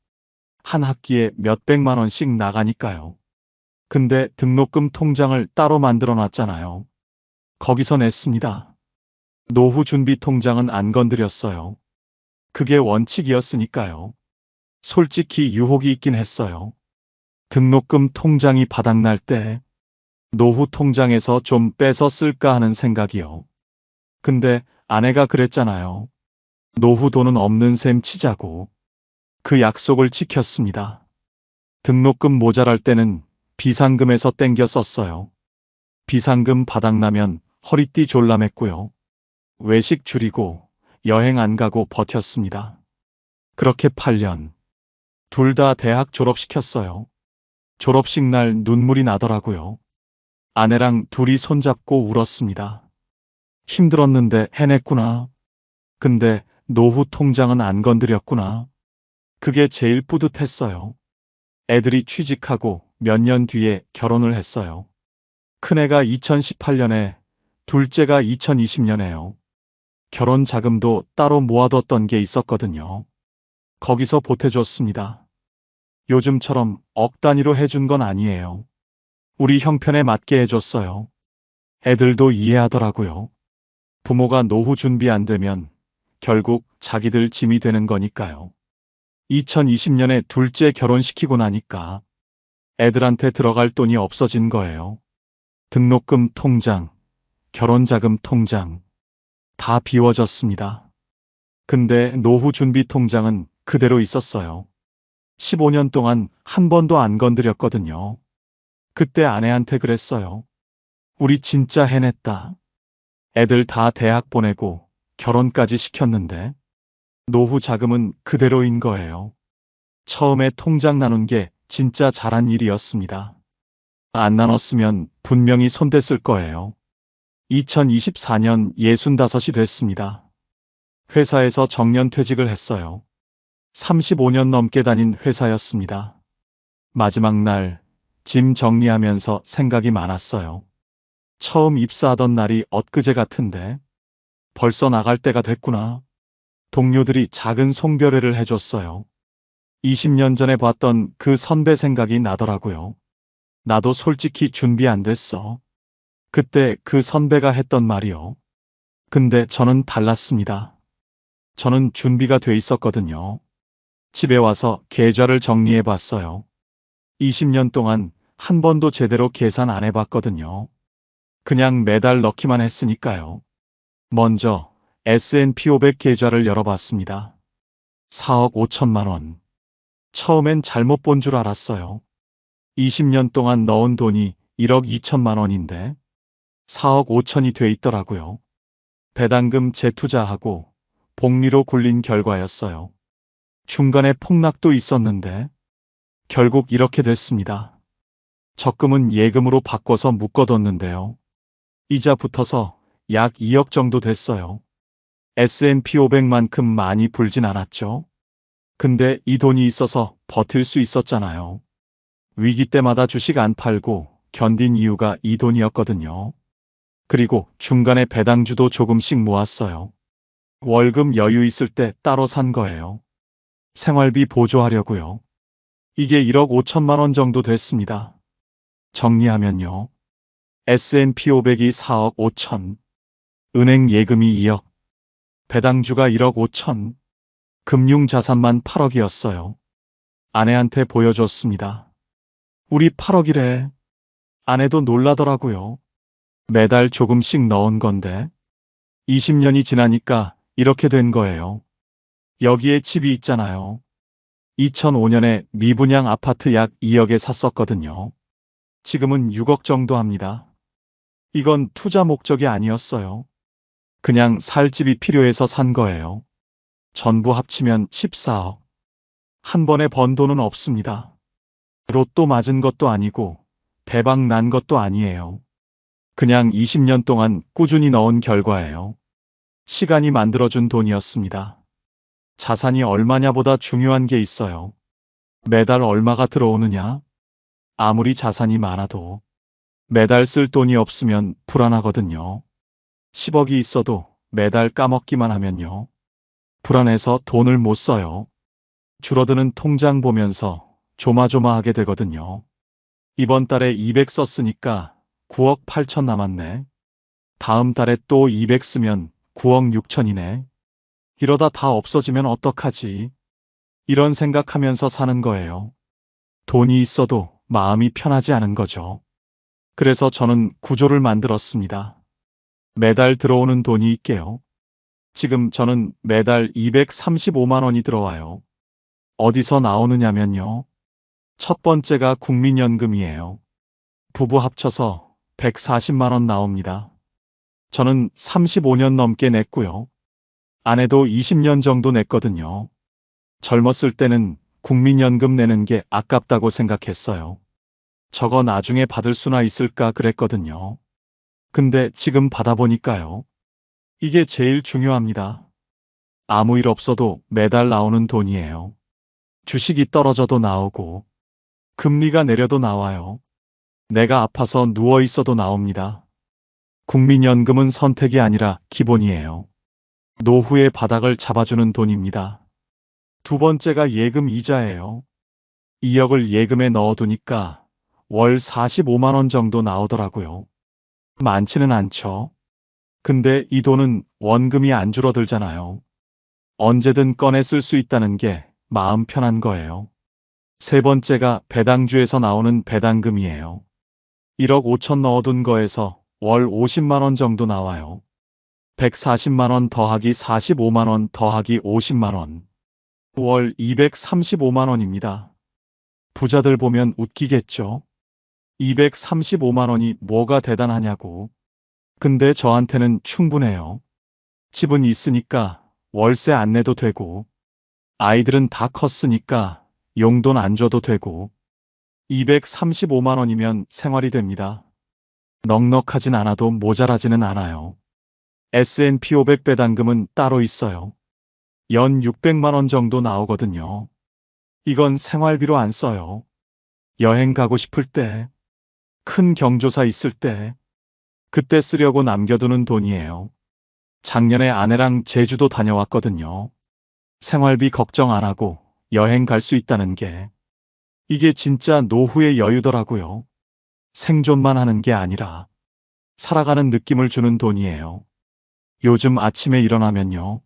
한 학기에 몇백만 원씩 나가니까요. 근데 등록금 통장을 따로 만들어 놨잖아요. 거기서 냈습니다. 노후 준비 통장은 안 건드렸어요. 그게 원칙이었으니까요. 솔직히 유혹이 있긴 했어요. 등록금 통장이 바닥날 때 노후 통장에서 좀 빼서 쓸까 하는 생각이요. 근데 아내가 그랬잖아요. 노후 돈은 없는 셈 치자고. 그 약속을 지켰습니다. 등록금 모자랄 때는 비상금에서 땡겨 썼어요. 비상금 바닥나면 허리띠 졸라맸고요. 외식 줄이고 여행 안 가고 버텼습니다. 그렇게 8년. 둘 다 대학 졸업시켰어요. 졸업식 날 눈물이 나더라고요. 아내랑 둘이 손잡고 울었습니다. 힘들었는데 해냈구나. 근데 노후 통장은 안 건드렸구나. 그게 제일 뿌듯했어요. 애들이 취직하고 몇 년 뒤에 결혼을 했어요. 큰애가 2018년에, 둘째가 2020년에요. 결혼 자금도 따로 모아뒀던 게 있었거든요. 거기서 보태줬습니다. 요즘처럼 억 단위로 해준 건 아니에요. 우리 형편에 맞게 해줬어요. 애들도 이해하더라고요. 부모가 노후 준비 안 되면 결국 자기들 짐이 되는 거니까요. 2020년에 둘째 결혼시키고 나니까 애들한테 들어갈 돈이 없어진 거예요. 등록금 통장, 결혼자금 통장, 다 비워졌습니다. 근데 노후 준비 통장은 그대로 있었어요. 15년 동안 한 번도 안 건드렸거든요. 그때 아내한테 그랬어요. 우리 진짜 해냈다. 애들 다 대학 보내고 결혼까지 시켰는데 노후 자금은 그대로인 거예요. 처음에 통장 나눈 게 진짜 잘한 일이었습니다. 안 나눴으면 분명히 손댔을 거예요. 2024년 65이 됐습니다. 회사에서 정년퇴직을 했어요. 35년 넘게 다닌 회사였습니다. 마지막 날 짐 정리하면서 생각이 많았어요. 처음 입사하던 날이 엊그제 같은데 벌써 나갈 때가 됐구나. 동료들이 작은 송별회를 해줬어요. 20년 전에 봤던 그 선배 생각이 나더라고요. 나도 솔직히 준비 안 됐어. 그때 그 선배가 했던 말이요. 근데 저는 달랐습니다. 저는 준비가 돼 있었거든요. 집에 와서 계좌를 정리해 봤어요. 20년 동안 한 번도 제대로 계산 안 해봤거든요. 그냥 매달 넣기만 했으니까요. 먼저 S&P 500 계좌를 열어봤습니다. 4억 5천만 원. 처음엔 잘못 본 줄 알았어요. 20년 동안 넣은 돈이 1억 2천만 원인데 4억 5천이 돼 있더라고요. 배당금 재투자하고 복리로 굴린 결과였어요. 중간에 폭락도 있었는데 결국 이렇게 됐습니다. 적금은 예금으로 바꿔서 묶어뒀는데요. 이자 붙어서 약 2억 정도 됐어요. S&P 500만큼 많이 불진 않았죠. 근데 이 돈이 있어서 버틸 수 있었잖아요. 위기 때마다 주식 안 팔고 견딘 이유가 이 돈이었거든요. 그리고 중간에 배당주도 조금씩 모았어요. 월급 여유 있을 때 따로 산 거예요. 생활비 보조하려고요. 이게 1억 5천만 원 정도 됐습니다. 정리하면요. S&P 500이 4억 5천, 은행 예금이 2억, 배당주가 1억 5천, 금융자산만 8억이었어요. 아내한테 보여줬습니다. 우리 8억이래. 아내도 놀라더라고요. 매달 조금씩 넣은 건데 20년이 지나니까 이렇게 된 거예요. 여기에 집이 있잖아요. 2005년에 미분양 아파트 약 2억에 샀었거든요. 지금은 6억 정도 합니다. 이건 투자 목적이 아니었어요. 그냥 살 집이 필요해서 산 거예요. 전부 합치면 14억. 한 번에 번 돈은 없습니다. 로또 맞은 것도 아니고 대박 난 것도 아니에요. 그냥 20년 동안 꾸준히 넣은 결과예요. 시간이 만들어준 돈이었습니다. 자산이 얼마냐보다 중요한 게 있어요. 매달 얼마가 들어오느냐? 아무리 자산이 많아도 매달 쓸 돈이 없으면 불안하거든요. 10억이 있어도 매달 까먹기만 하면요. 불안해서 돈을 못 써요. 줄어드는 통장 보면서 조마조마하게 되거든요. 이번 달에 200 썼으니까 9억 8천 남았네. 다음 달에 또 200 쓰면 9억 6천이네. 이러다 다 없어지면 어떡하지? 이런 생각하면서 사는 거예요. 돈이 있어도 마음이 편하지 않은 거죠. 그래서 저는 구조를 만들었습니다. 매달 들어오는 돈이 있게요. 지금 저는 매달 235만 원이 들어와요. 어디서 나오느냐면요. 첫 번째가 국민연금이에요. 부부 합쳐서 140만 원 나옵니다. 저는 35년 넘게 냈고요. 아내도 20년 정도 냈거든요. 젊었을 때는 국민연금 내는 게 아깝다고 생각했어요. 저거 나중에 받을 수나 있을까 그랬거든요. 근데 지금 받아보니까요. 이게 제일 중요합니다. 아무 일 없어도 매달 나오는 돈이에요. 주식이 떨어져도 나오고, 금리가 내려도 나와요. 내가 아파서 누워 있어도 나옵니다. 국민연금은 선택이 아니라 기본이에요. 노후의 바닥을 잡아주는 돈입니다. 두 번째가 예금 이자예요. 2억을 예금에 넣어두니까 월 45만 원 정도 나오더라고요. 많지는 않죠. 근데 이 돈은 원금이 안 줄어들잖아요. 언제든 꺼내 쓸 수 있다는 게 마음 편한 거예요. 세 번째가 배당주에서 나오는 배당금이에요. 1억 5천 넣어둔 거에서 월 50만 원 정도 나와요. 140만 원 더하기 45만 원 더하기 50만 원. 월 235만 원입니다. 부자들 보면 웃기겠죠? 235만 원이 뭐가 대단하냐고. 근데 저한테는 충분해요. 집은 있으니까 월세 안 내도 되고, 아이들은 다 컸으니까 용돈 안 줘도 되고, 235만 원이면 생활이 됩니다. 넉넉하진 않아도 모자라지는 않아요. S&P 500 배당금은 따로 있어요. 연 600만 원 정도 나오거든요. 이건 생활비로 안 써요. 여행 가고 싶을 때, 큰 경조사 있을 때, 그때 쓰려고 남겨두는 돈이에요. 작년에 아내랑 제주도 다녀왔거든요. 생활비 걱정 안 하고 여행 갈 수 있다는 게, 이게 진짜 노후의 여유더라고요. 생존만 하는 게 아니라 살아가는 느낌을 주는 돈이에요. 요즘 아침에 일어나면요.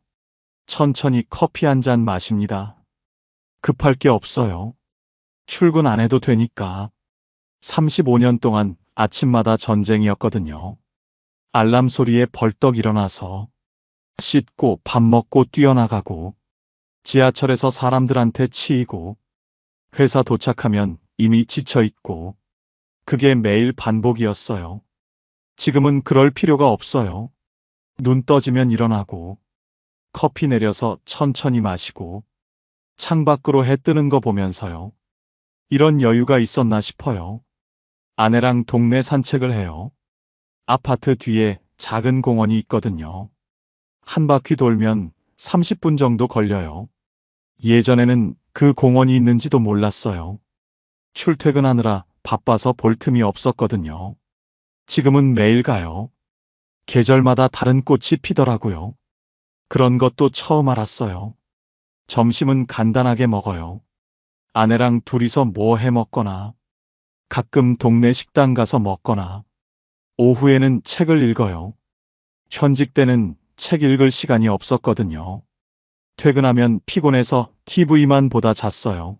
천천히 커피 한 잔 마십니다. 급할 게 없어요. 출근 안 해도 되니까. 35년 동안 아침마다 전쟁이었거든요. 알람 소리에 벌떡 일어나서 씻고 밥 먹고 뛰어나가고, 지하철에서 사람들한테 치이고, 회사 도착하면 이미 지쳐있고, 그게 매일 반복이었어요. 지금은 그럴 필요가 없어요. 눈 떠지면 일어나고, 커피 내려서 천천히 마시고, 창밖으로 해 뜨는 거 보면서요. 이런 여유가 있었나 싶어요. 아내랑 동네 산책을 해요. 아파트 뒤에 작은 공원이 있거든요. 한 바퀴 돌면 30분 정도 걸려요. 예전에는 그 공원이 있는지도 몰랐어요. 출퇴근하느라 바빠서 볼 틈이 없었거든요. 지금은 매일 가요. 계절마다 다른 꽃이 피더라고요. 그런 것도 처음 알았어요. 점심은 간단하게 먹어요. 아내랑 둘이서 뭐 해 먹거나, 가끔 동네 식당 가서 먹거나, 오후에는 책을 읽어요. 현직 때는 책 읽을 시간이 없었거든요. 퇴근하면 피곤해서 TV만 보다 잤어요.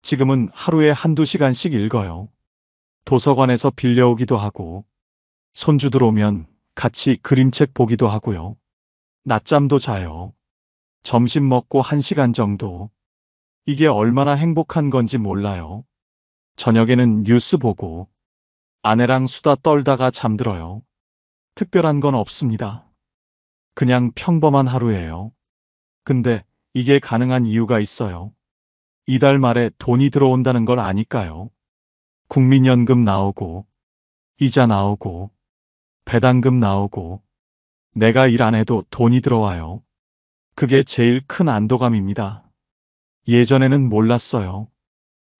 지금은 하루에 한두 시간씩 읽어요. 도서관에서 빌려오기도 하고, 손주 들어오면 같이 그림책 보기도 하고요. 낮잠도 자요. 점심 먹고 1시간 정도. 이게 얼마나 행복한 건지 몰라요. 저녁에는 뉴스 보고, 아내랑 수다 떨다가 잠들어요. 특별한 건 없습니다. 그냥 평범한 하루예요. 근데 이게 가능한 이유가 있어요. 이달 말에 돈이 들어온다는 걸 아니까요. 국민연금 나오고, 이자 나오고, 배당금 나오고, 내가 일 안 해도 돈이 들어와요. 그게 제일 큰 안도감입니다. 예전에는 몰랐어요.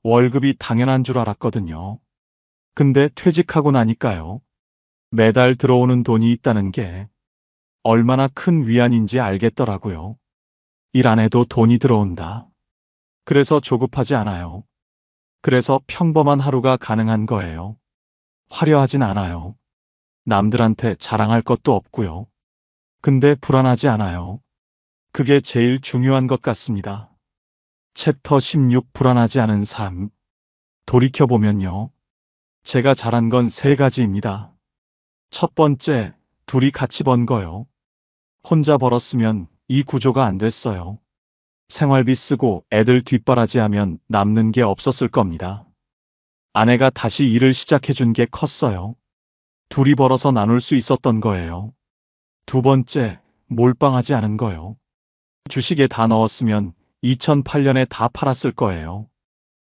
월급이 당연한 줄 알았거든요. 근데 퇴직하고 나니까요. 매달 들어오는 돈이 있다는 게 얼마나 큰 위안인지 알겠더라고요. 일 안 해도 돈이 들어온다. 그래서 조급하지 않아요. 그래서 평범한 하루가 가능한 거예요. 화려하진 않아요. 남들한테 자랑할 것도 없고요. 근데 불안하지 않아요. 그게 제일 중요한 것 같습니다. 챕터 16 불안하지 않은 삶. 돌이켜보면요. 제가 잘한 건 3가지입니다. 첫 번째, 둘이 같이 번 거요. 혼자 벌었으면 이 구조가 안 됐어요. 생활비 쓰고 애들 뒷바라지하면 남는 게 없었을 겁니다. 아내가 다시 일을 시작해 준 게 컸어요. 둘이 벌어서 나눌 수 있었던 거예요. 두 번째, 몰빵하지 않은 거요. 주식에 다 넣었으면 2008년에 다 팔았을 거예요.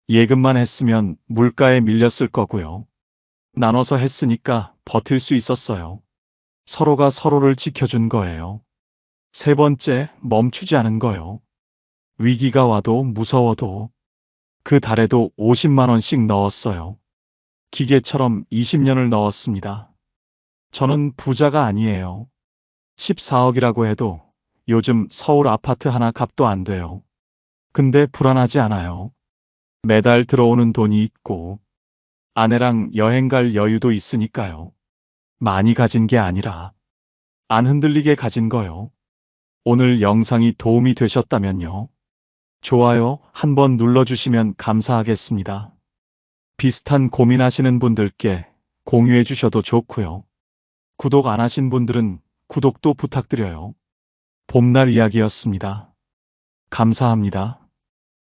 예금만 했으면 물가에 밀렸을 거고요. 나눠서 했으니까 버틸 수 있었어요. 서로가 서로를 지켜준 거예요. 세 번째, 멈추지 않은 거요. 위기가 와도 무서워도 그 달에도 50만 원씩 넣었어요. 기계처럼 20년을 넣었습니다. 저는 부자가 아니에요. 14억이라고 해도 요즘 서울 아파트 하나 값도 안 돼요. 근데 불안하지 않아요. 매달 들어오는 돈이 있고 아내랑 여행 갈 여유도 있으니까요. 많이 가진 게 아니라 안 흔들리게 가진 거요. 오늘 영상이 도움이 되셨다면요. 좋아요 한번 눌러주시면 감사하겠습니다. 비슷한 고민하시는 분들께 공유해 주셔도 좋고요. 구독 안 하신 분들은 구독도 부탁드려요. 봄날 이야기였습니다. 감사합니다.